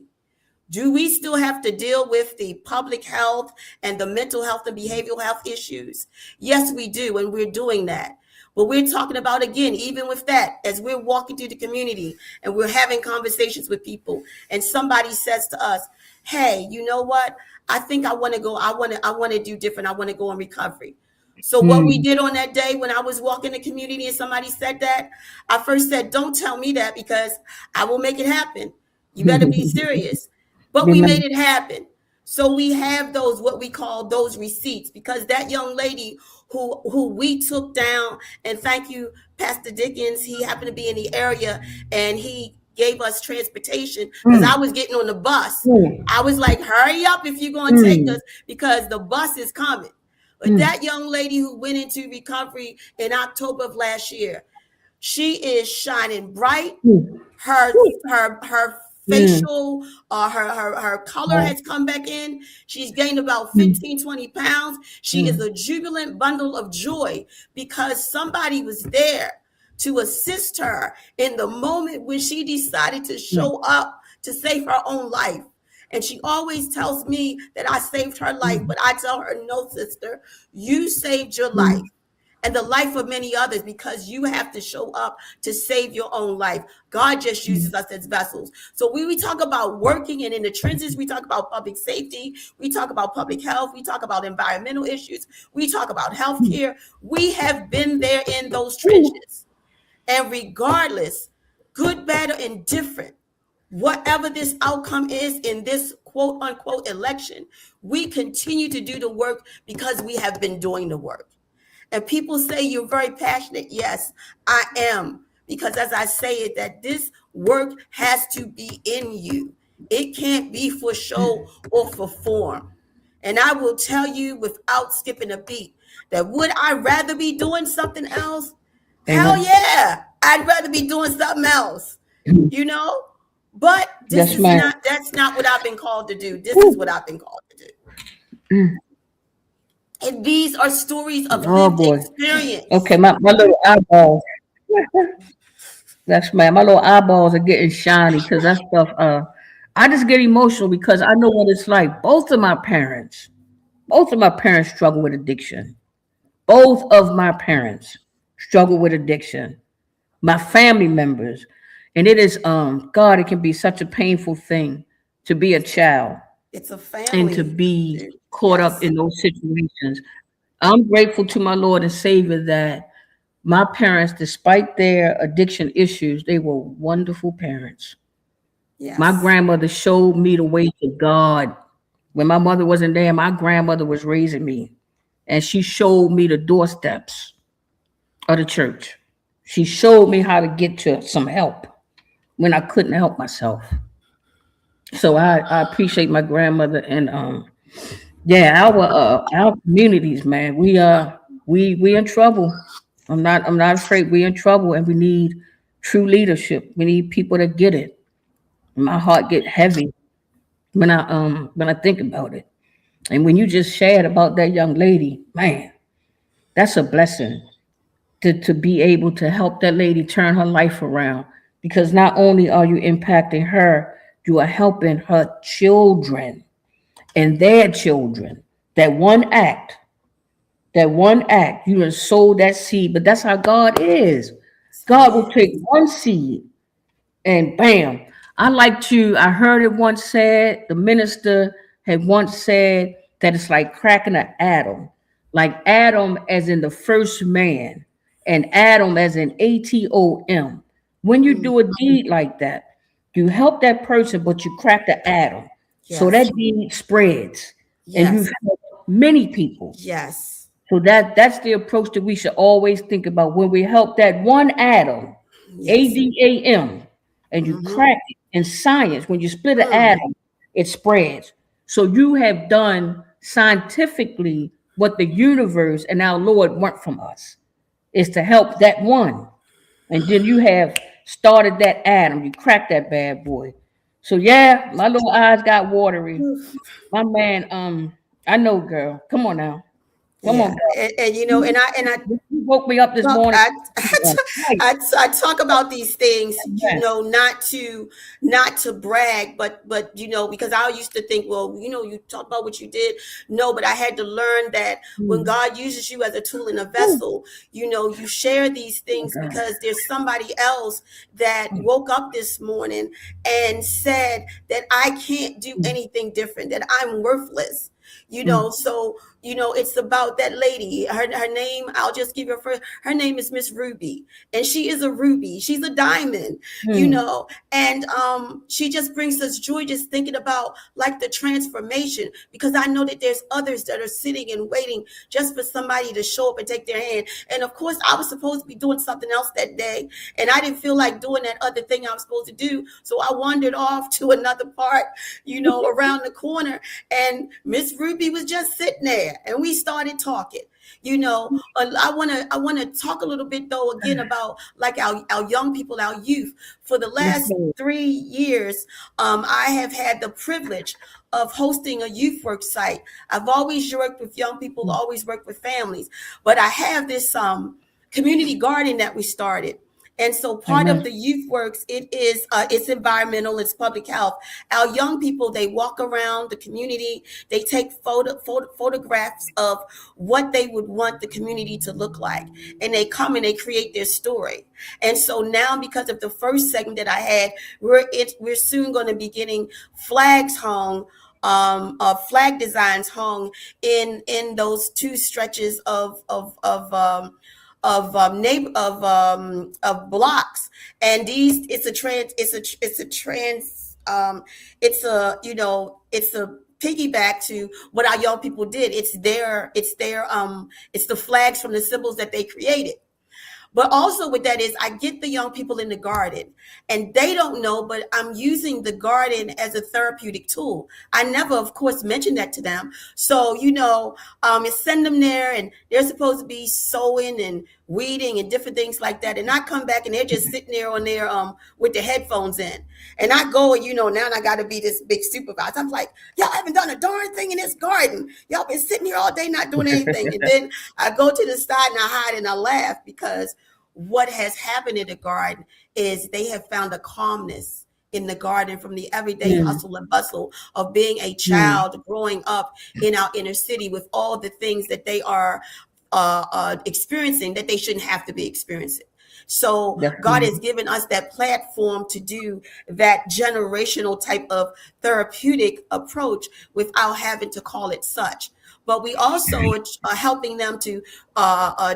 Do we still have to deal with the public health and the mental health and behavioral health issues? Yes, we do, and we're doing that. But we're talking about, again, even with that, as we're walking through the community and we're having conversations with people, and somebody says to us, hey, you know what? I think I want to go, I want to do different. I want to go in recovery. So what we did on that day when I was walking the community and somebody said that, I first said, don't tell me that, because I will make it happen. You better be serious. But we made it happen. So we have those, what we call those receipts, because that young lady who we took down, and thank you, Pastor Dickens, he happened to be in the area and he gave us transportation, because I was getting on the bus. I was like, hurry up if you're going to take us, because the bus is coming. But that young lady who went into recovery in October of last year, she is shining bright. Her facial, her color has come back in. She's gained about 15, 20 pounds. She is a jubilant bundle of joy, because somebody was there to assist her in the moment when she decided to show up to save her own life. And she always tells me that I saved her life, but I tell her, no, sister, you saved your life and the life of many others, because you have to show up to save your own life. God just uses us as vessels. So when we talk about working and in the trenches, we talk about public safety, we talk about public health, we talk about environmental issues, we talk about healthcare. We have been there in those trenches. And regardless, good, bad, or indifferent, whatever this outcome is in this quote unquote election, we continue to do the work because we have been doing the work. And people say you're very passionate. Yes, I am. Because as I say it, that this work has to be in you. It can't be for show or for form. And I will tell you without skipping a beat that would I rather be doing something else? Hell yeah. I'd rather be doing something else, you know? But that's not what I've been called to do. This is what I've been called to do. And these are stories of lived experience. Okay, my little eyeballs. That's my little eyeballs are getting shiny because that stuff. I just get emotional because I know what it's like. Both of my parents struggle with addiction. Both of my parents struggle with addiction. My family members, and it is God. It can be such a painful thing to be a child. It's a family. And to be caught up in those situations. I'm grateful to my Lord and Savior that my parents, despite their addiction issues, they were wonderful parents. Yes. My grandmother showed me the way to God. When my mother wasn't there, my grandmother was raising me. And she showed me the doorsteps of the church. She showed me how to get to some help when I couldn't help myself. So I appreciate my grandmother and our communities, man. We in trouble. I'm not afraid. We're in trouble, and we need true leadership. We need people that get it. My heart get heavy when I think about it. And when you just shared about that young lady, man, that's a blessing to be able to help that lady turn her life around. Because not only are you impacting her, you are helping her children and their children. That one act, you have sowed that seed. But that's how God is. God will take one seed and bam. I heard it once said, the minister had once said that it's like cracking an atom. Like Adam as in the first man and Adam as in ATOM. When you do a deed like that, you help that person, but you crack the atom. Yes. So that deed spreads. Yes. And you've helped many people. Yes. So that's the approach that we should always think about when we help that one atom, yes. ADAM, and you crack it. In science, when you split an atom, it spreads. So you have done scientifically what the universe and our Lord want from us, is to help that one. And then you have started that atom. You cracked that bad boy. So yeah, my little eyes got watery. My man, I know, girl. Come on now. Come on, and you know, and I you woke me up this look, morning. I talk about these things, you know, not to brag, but you know, because I used to think, well, you know, you talk about what you did. No, but I had to learn that when God uses you as a tool and a vessel, you know, you share these things because there's somebody else that woke up this morning and said that I can't do anything different, that I'm worthless. You know, so, you know, it's about that lady. Her name, I'll just give her first. Her name is Miss Ruby, and she is a ruby. She's a diamond, you know, and she just brings us joy just thinking about like the transformation, because I know that there's others that are sitting and waiting just for somebody to show up and take their hand. And of course, I was supposed to be doing something else that day, and I didn't feel like doing that other thing I was supposed to do. So I wandered off to another part, you know, around the corner, and Miss Ruby was just sitting there, and we started talking. You know, I want to talk a little bit though again about like our young people, our youth. For the last 3 years, I have had the privilege of hosting a youth work site. I've always worked with young people, always worked with families, but I have this community garden that we started. And so part of the youth works, it's environmental, it's public health. Our young people, they walk around the community, they take photographs of what they would want the community to look like. And they come and they create their story. And so now, because of the first segment that I had, we're soon going to be getting flags hung, flag designs hung in those 2 stretches of blocks. And these, it's a piggyback to what our young people did. It's the flags from the symbols that they created. But also with that is I get the young people in the garden, and they don't know, but I'm using the garden as a therapeutic tool. I never, of course, mentioned that to them. So, you know, send them there, and they're supposed to be sowing and weeding and different things like that. And I come back and they're just sitting there on their with their headphones in. And I go, and you know, now I got to be this big supervisor. I'm like, y'all haven't done a darn thing in this garden. Y'all been sitting here all day not doing anything. And then I go to the side and I hide and I laugh, because what has happened in the garden is they have found a calmness in the garden from the everyday hustle and bustle of being a child growing up in our inner city with all the things that they are experiencing that they shouldn't have to be experiencing. So God has given us that platform to do that generational type of therapeutic approach without having to call it such. But we also are helping them to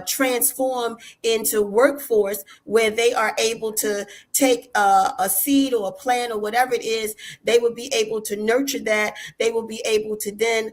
transform into workforce where they are able to take a seed or a plant or whatever it is. They will be able to nurture that. They will be able to then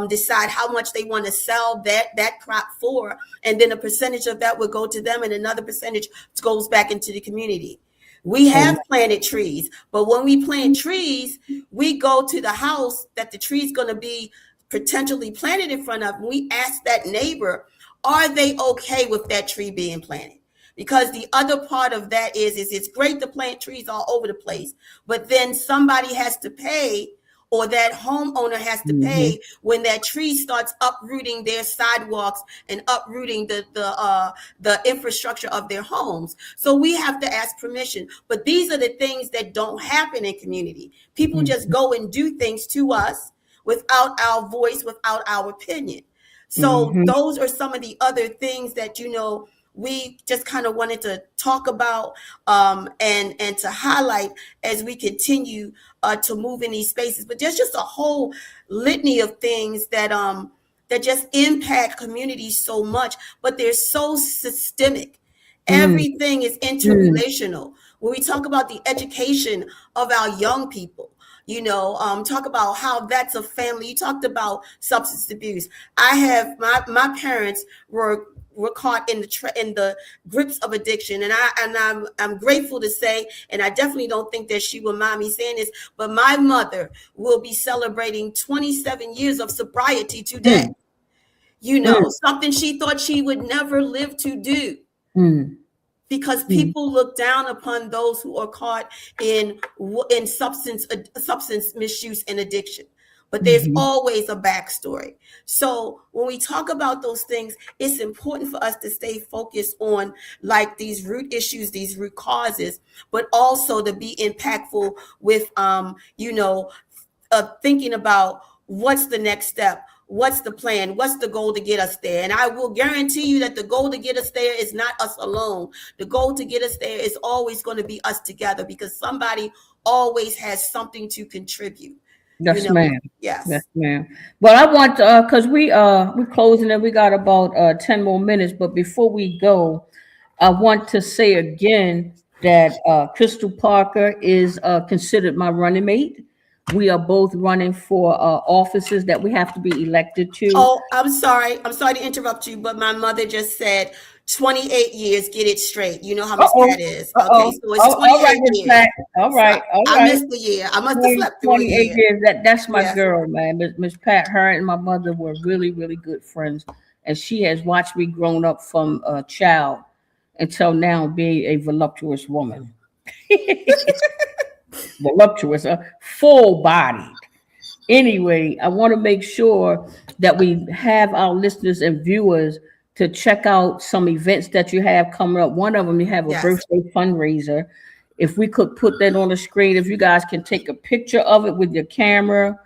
decide how much they want to sell that crop for. And then a percentage of that will go to them, and another percentage goes back into the community. We have planted trees, but when we plant trees, we go to the house that the tree is going to be potentially planted in front of. We ask that neighbor, are they okay with that tree being planted? Because the other part of that is it's great to plant trees all over the place, but then somebody has to pay, or that homeowner has to pay when that tree starts uprooting their sidewalks and uprooting the infrastructure of their homes. So we have to ask permission. But these are the things that don't happen in community. People just go and do things to us without our voice, without our opinion. So those are some of the other things that, you know, we just kind of wanted to talk about and to highlight as we continue to move in these spaces. But there's just a whole litany of things that that just impact communities so much, but they're so systemic. Everything is interrelational. When we talk about the education of our young people, you know, talk about how that's a family. You talked about substance abuse. I have my parents were caught in the grips of addiction, and I'm grateful to say, and I definitely don't think that she will mind me saying this, but my mother will be celebrating 27 years of sobriety today. You know, something she thought she would never live to do. Because people look down upon those who are caught in substance misuse and addiction. but there's always a backstory. So when we talk about those things, it's important for us to stay focused on like these root issues, these root causes, but also to be impactful with, thinking about what's the next step. What's the plan? What's the goal to get us there? And I will guarantee you that the goal to get us there is not us alone. The goal to get us there is always going to be us together, because somebody always has something to contribute. Yes, ma'am. Yes. Yes, ma'am. Well, I want because we're closing and we got about 10 more minutes. But before we go, I want to say again that Crystal Parker is considered my running mate. We are both running for offices that we have to be elected to. Oh, I'm sorry to interrupt you, but my mother just said 28 years, get it straight. You know how Miss Pat is. Okay, so it's 28 years. All right. I missed the year. I must have slept through 28 years. That's my girl, man. Miss Pat, her and my mother were really, really good friends. And she has watched me grown up from a child until now being a voluptuous woman. Voluptuous, full-bodied. Anyway, I want to make sure that we have our listeners and viewers to check out some events that you have coming up. One of them, you have a birthday fundraiser. If we could put that on the screen, if you guys can take a picture of it with your camera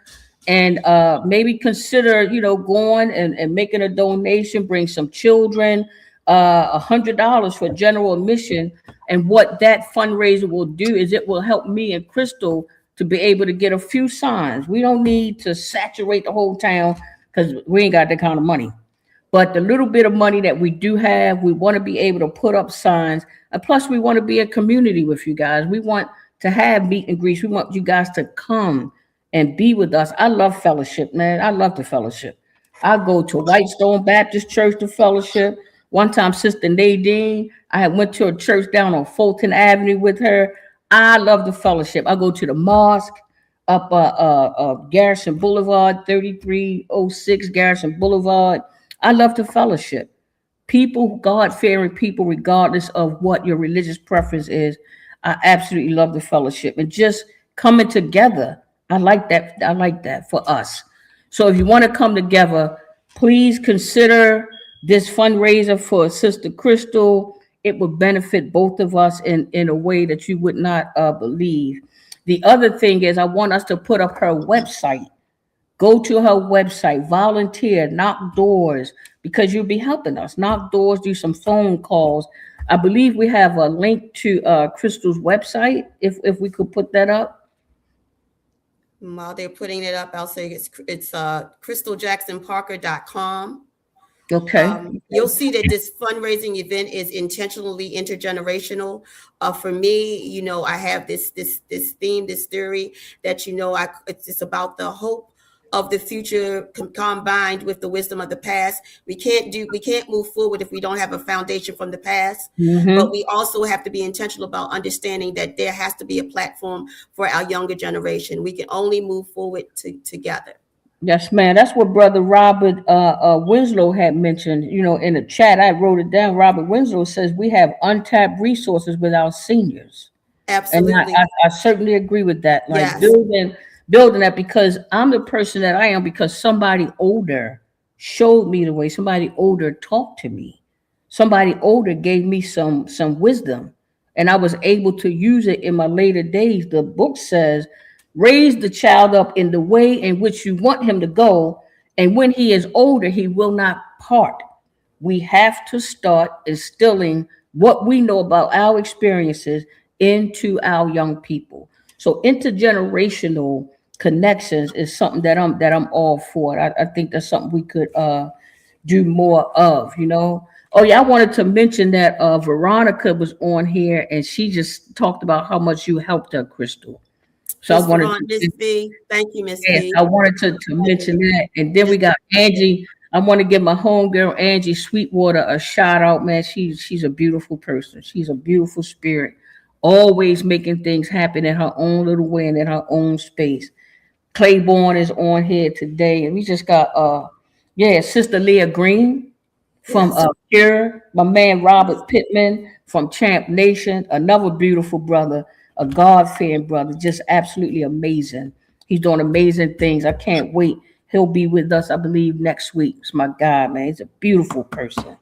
and maybe consider, going and making a donation, bring some children, $100 for general admission. And what that fundraiser will do is it will help me and Crystal to be able to get a few signs. We don't need to saturate the whole town because we ain't got that kind of money. But the little bit of money that we do have, we want to be able to put up signs. And plus, we want to be a community with you guys. We want to have meet and greets. We want you guys to come and be with us. I love fellowship, man. I love the fellowship. I go to Whitestone Baptist Church to fellowship. One time, Sister Nadine, I went to a church down on Fulton Avenue with her. I love the fellowship. I go to the mosque up Garrison Boulevard, 3306 Garrison Boulevard. I love the fellowship. People, God-fearing people, regardless of what your religious preference is, I absolutely love the fellowship. And just coming together, I like that. I like that for us. So if you want to come together, please consider this fundraiser for Sister Crystal. It would benefit both of us in a way that you would not believe. The other thing is I want us to put up her website. Go to her website, volunteer, knock doors, because you'll be helping us. Knock doors, do some phone calls. I believe we have a link to Crystal's website, if we could put that up. While they're putting it up, I'll say it's crystaljacksonparker.com. Okay. You'll see that this fundraising event is intentionally intergenerational. For me, I have this theme, this theory that it's about the hope of the future combined with the wisdom of the past. We can't move forward if we don't have a foundation from the past. Mm-hmm. But we also have to be intentional about understanding that there has to be a platform for our younger generation. We can only move forward together. Yes, man. That's what Brother Robert Winslow had mentioned, in the chat. I wrote it down. Robert Winslow says we have untapped resources with our seniors. Absolutely. And I certainly agree with that. Like yes. building that, because I'm the person that I am because somebody older showed me the way. Somebody older talked to me. Somebody older gave me some wisdom, and I was able to use it in my later days. The book says, raise the child up in the way in which you want him to go, and when he is older, he will not part. We have to start instilling what we know about our experiences into our young people. So intergenerational connections is something that I'm all for. I think that's something we could do more of, Oh yeah, I wanted to mention that Veronica was on here and she just talked about how much you helped her, Crystal. So I wanted thank you, Miss B. I wanted to mention that. And then we got Angie. I want to give my homegirl Angie Sweetwater a shout out, man. She's a beautiful person. She's a beautiful spirit, always making things happen in her own little way and in her own space. Claiborne is on here today, and we just got Sister Leah Green from Pure, my man Robert Pittman from Champ Nation, another beautiful brother, a God-fearing brother, just absolutely amazing. He's doing amazing things. I can't wait. He'll be with us, I believe, next week. It's my God, man. He's a beautiful person.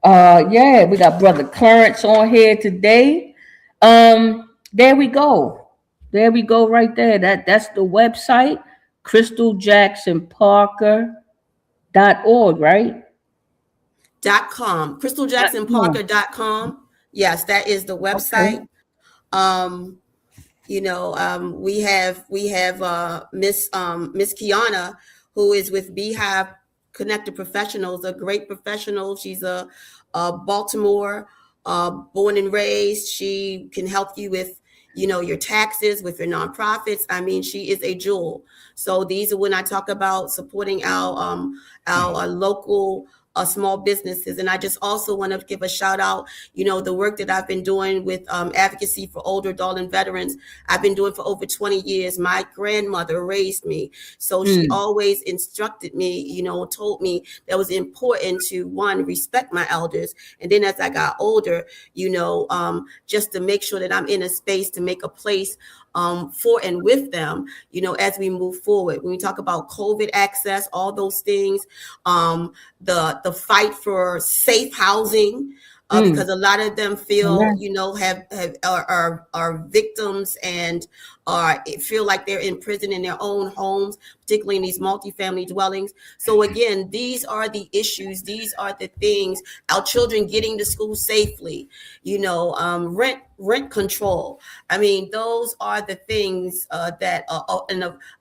Yeah, we got Brother Clarence on here today. There we go. There we go right there. That's the website, crystaljacksonparker.org, right? .com, crystaljacksonparker.com. Yes, that is the website. Okay. We have Miss Kiana, who is with Beehive Connected Professionals, a great professional. She's a Baltimore born and raised. She can help you with your taxes, with your nonprofits. I mean, she is a jewel. So these are when I talk about supporting our local small businesses. And I just also want to give a shout out, the work that I've been doing with advocacy for older adult and veterans. I've been doing for over 20 years. My grandmother raised me. So she always instructed me, told me that it was important to, one, respect my elders. And then as I got older, just to make sure that I'm in a space to make a place for and with them, as we move forward. When we talk about COVID access, all those things, the fight for safe housing, because a lot of them feel, are victims and feel like they're in prison in their own homes, particularly in these multifamily dwellings. So again, these are the issues. These are the things. Our children getting to school safely. Rent control. I mean, those are the things that are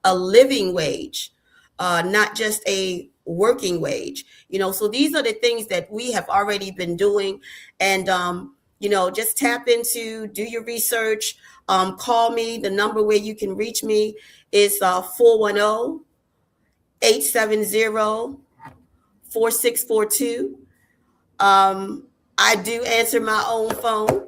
a living wage, not just a working wage. So these are the things that we have already been doing. And just tap into, do your research, call me. The number where you can reach me is 410-870-4642. I do answer my own phone.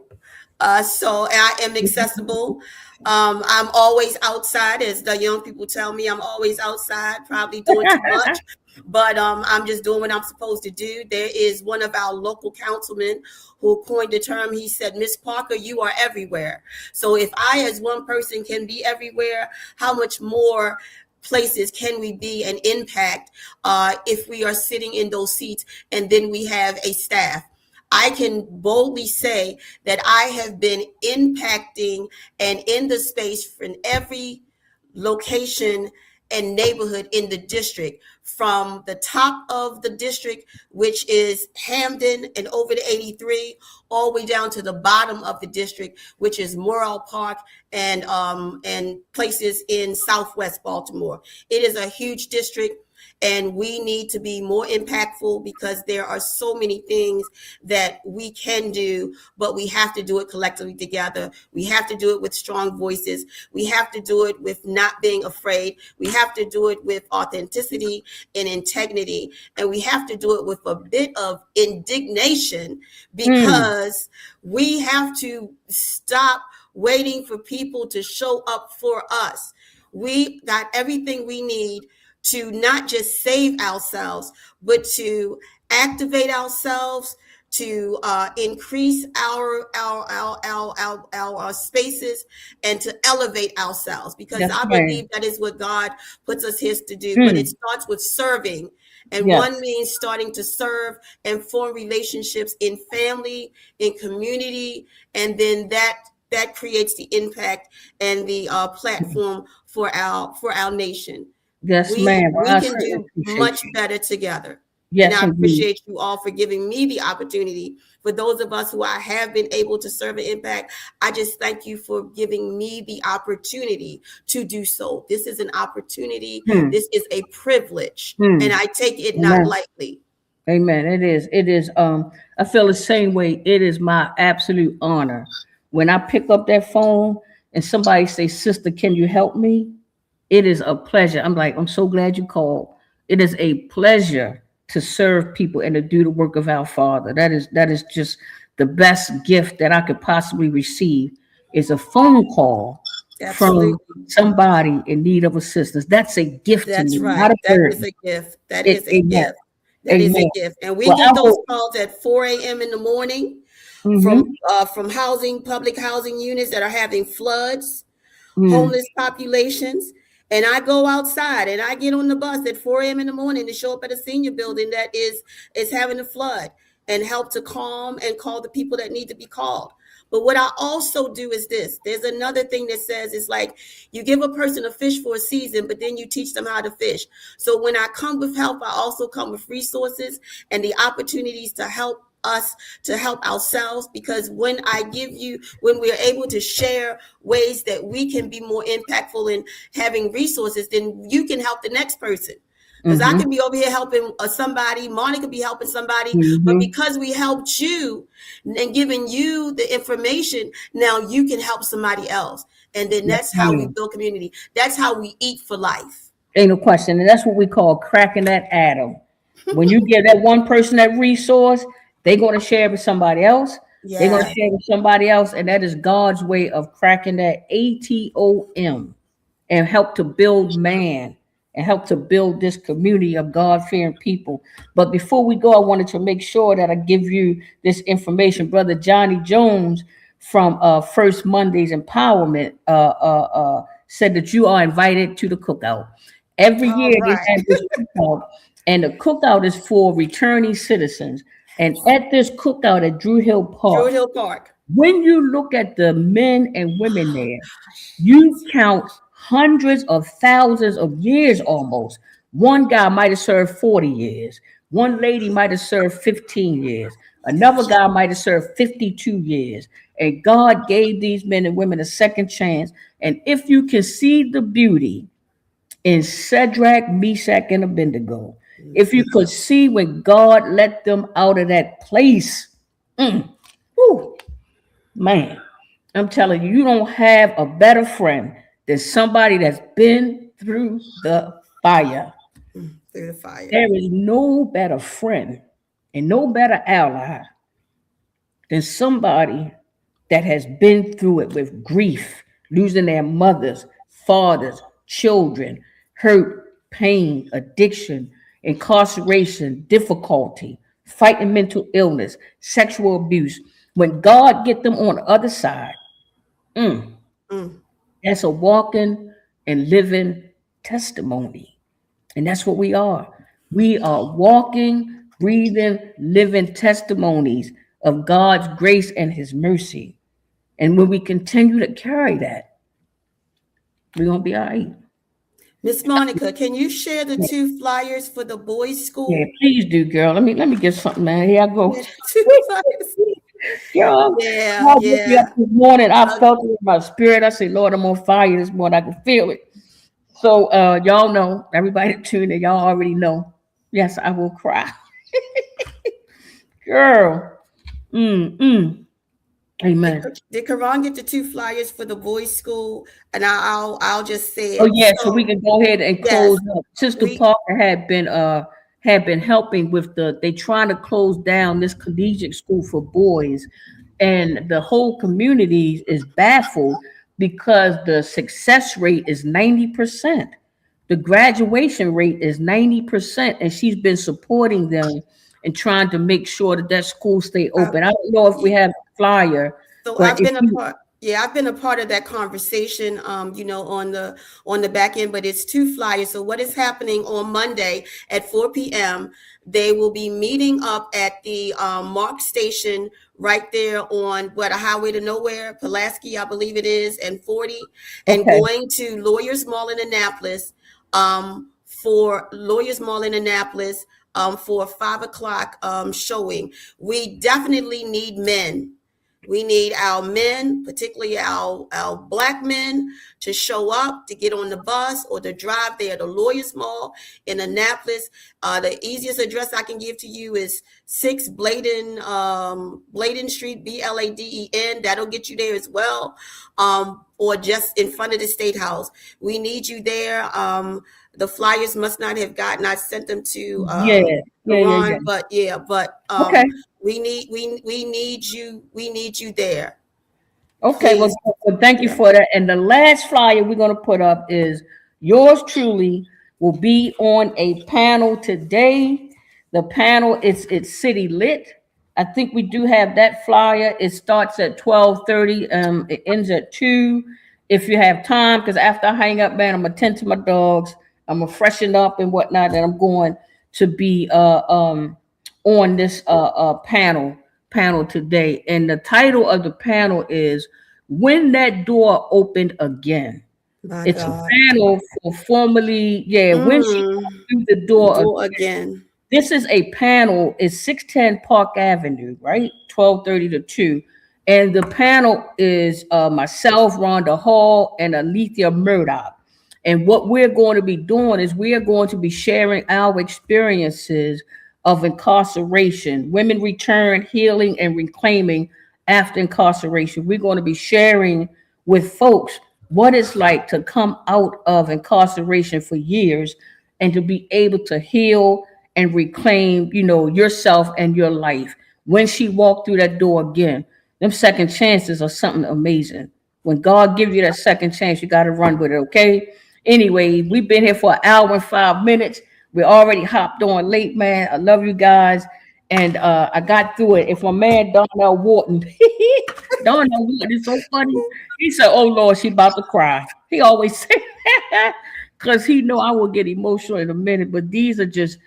So I am accessible. I'm always outside, as the young people tell me. I'm always outside, probably doing too much, but I'm just doing what I'm supposed to do. There is one of our local councilmen who coined the term. He said, Miss Parker, you are everywhere. So if I, as one person, can be everywhere, how much more places can we be and impact if we are sitting in those seats and then we have a staff? I can boldly say that I have been impacting and in the space in every location and neighborhood in the district, from the top of the district, which is Hamden and over to 83, all the way down to the bottom of the district, which is Morrill Park and places in Southwest Baltimore. It is a huge district. And we need to be more impactful because there are so many things that we can do, but we have to do it collectively together. We have to do it with strong voices. We have to do it with not being afraid. We have to do it with authenticity and integrity. And we have to do it with a bit of indignation, because we have to stop waiting for people to show up for us. We got everything we need to not just save ourselves, but to activate ourselves, to increase our spaces, and to elevate ourselves, because I believe that is what God puts us here to do. But it starts with serving. And one means starting to serve and form relationships in family, in community, and then that creates the impact and the platform for our nation. Yes, ma'am. We can do much better together. Yes, and I appreciate you all for giving me the opportunity. For those of us who I have been able to serve and impact, I just thank you for giving me the opportunity to do so. This is an opportunity. This is a privilege, and I take it not lightly. Amen. It is. It is. I feel the same way. It is my absolute honor when I pick up that phone and somebody say, "Sister, can you help me?" It is a pleasure. I'm like, I'm so glad you called. It is a pleasure to serve people and to do the work of our Father. That is just the best gift that I could possibly receive, is a phone call from somebody in need of assistance. That's a gift to me. Right. Not a that burden. is a gift. That is a gift. That is a gift. And we get those calls at 4 a.m. in the morning from public housing units that are having floods, homeless populations. and I go outside and I get on the bus at 4 a.m. in the morning to show up at a senior building that is having a flood, and help to calm and call the people that need to be called. But what I also do is this. There's another thing that says it's like you give a person a fish for a season, but then you teach them how to fish. So when I come with help, I also come with resources and the opportunities to help us, to help ourselves, because when we're able to share ways that we can be more impactful in having resources, then you can help the next person. Because I can be over here helping somebody, Monica be helping somebody, but because we helped you and giving you the information, now you can help somebody else. And then that's how we build community. That's how we eat for life. Ain't no question. And that's what we call cracking that atom. When you give that one person that resource, they're going to share it with somebody else. Yeah. They're going to share it with somebody else. And that is God's way of cracking that ATOM and help to build man. And help to build this community of God-fearing people. But before we go, I wanted to make sure that I give you this information. Brother Johnny Jones from First Monday's Empowerment said that you are invited to the cookout. Every year they have this cookout, and the cookout is for returning citizens. And at this cookout at Drew Hill Park, when you look at the men and women there, you count hundreds of thousands of years almost. One guy might have served 40 years. One lady might have served 15 years. Another guy might have served 52 years. And God gave these men and women a second chance. And if you can see the beauty in Shadrach, Meshach, and Abednego, if you could see when God let them out of that place, man, I'm telling you, you don't have a better friend. There's somebody that's been through the fire. There is no better friend and no better ally than somebody that has been through it with grief, losing their mothers, fathers, children, hurt, pain, addiction, incarceration, difficulty, fighting mental illness, sexual abuse. When God get them on the other side, that's a walking and living testimony. And that's what we are. We are walking, breathing, living testimonies of God's grace and his mercy. And when we continue to carry that, we're going to be all right. Miss Monica, can you share the 2 flyers for the boys' school? Yeah, please do, girl. Let me get something, man. Here I go. 2 flyers. Girl, this morning I felt it in my spirit. I said, Lord, I'm on fire this morning. I can feel it. So y'all know, everybody tuned in, y'all already know. Yes, I will cry. Girl. Amen. Did Karan get the 2 flyers for the boys' school? And I'll just say it. Oh yeah, so we can go ahead and close up. Sister Parker had been helping with they trying to close down this collegiate school for boys, and the whole community is baffled because the success rate is 90%. The graduation rate is 90%, and she's been supporting them and trying to make sure that school stay open. I don't know if we have a flyer. So I've been a part of that conversation, on the back end, but it's 2 flyers. So what is happening on Monday at 4 p.m., they will be meeting up at the MARC station right there on a highway to nowhere, Pulaski, I believe it is, and 40, and going to Lawyers Mall in Annapolis for a 5 o'clock showing. We definitely need men. We need our men, particularly our Black men, to show up, to get on the bus or to drive there to Lawyers Mall in Annapolis. The easiest address I can give to you is 6 Bladen Street, Bladen. That'll get you there as well, or just in front of the State House. We need you there. The flyers must not have gotten. I sent them to Ron, but we need you there. Okay, well, thank you for that. And the last flyer we're going to put up is yours truly will be on a panel today. The panel it's City Lit. I think we do have that flyer. It starts at 12:30. It ends at 2. if you have time, because after I hang up, man, I'm gonna tend to my dogs. I'm gonna freshen up and whatnot, and I'm going to be on this panel today. And the title of the panel is "When That Door Opened Again." My It's God. a panel for formerly, when she opened through the door again. This is a panel. It's 610 Park Avenue, right? 12:30 to 2. And the panel is myself, Rhonda Hall, and Alethea Murdoch. And what we're going to be doing is we are going to be sharing our experiences of incarceration, women return, healing, and reclaiming after incarceration. We're going to be sharing with folks what it's like to come out of incarceration for years and to be able to heal and reclaim, yourself and your life. When she walked through that door again, them second chances are something amazing. When God gives you that second chance, you got to run with it, okay? Anyway, we've been here for an hour and 5 minutes. We already hopped on late, man. I love you guys. And I got through it. If my man Darnell Wharton, Darnell Wharton is so funny. He said, "Oh Lord, she about to cry." He always say that because he know I will get emotional in a minute. But these are just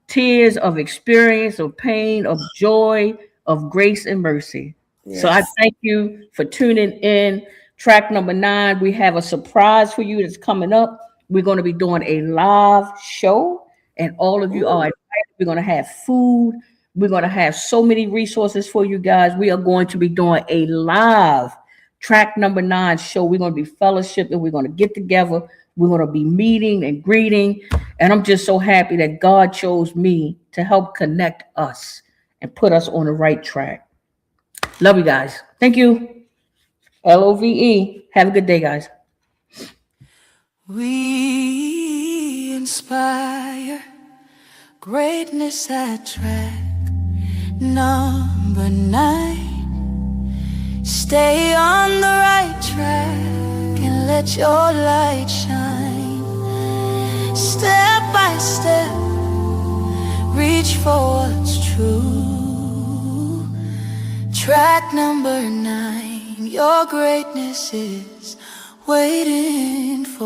tears of experience, of pain, of joy, of grace and mercy. Yes. So I thank you for tuning in. Track number 9, we have a surprise for you that's coming up. We're going to be doing a live show, and all of you are invited. We're going to have food. We're going to have so many resources for you guys. We are going to be doing a live track number 9 show. We're going to be fellowshipping. We're going to get together. We're going to be meeting and greeting. And I'm just so happy that God chose me to help connect us and put us on the right track. Love you guys. Thank you. LOVE. Have a good day, guys. We inspire greatness at track number 9. Stay on the right track and let your light shine. Step by step, reach for what's true. Track number 9, your greatness is waiting for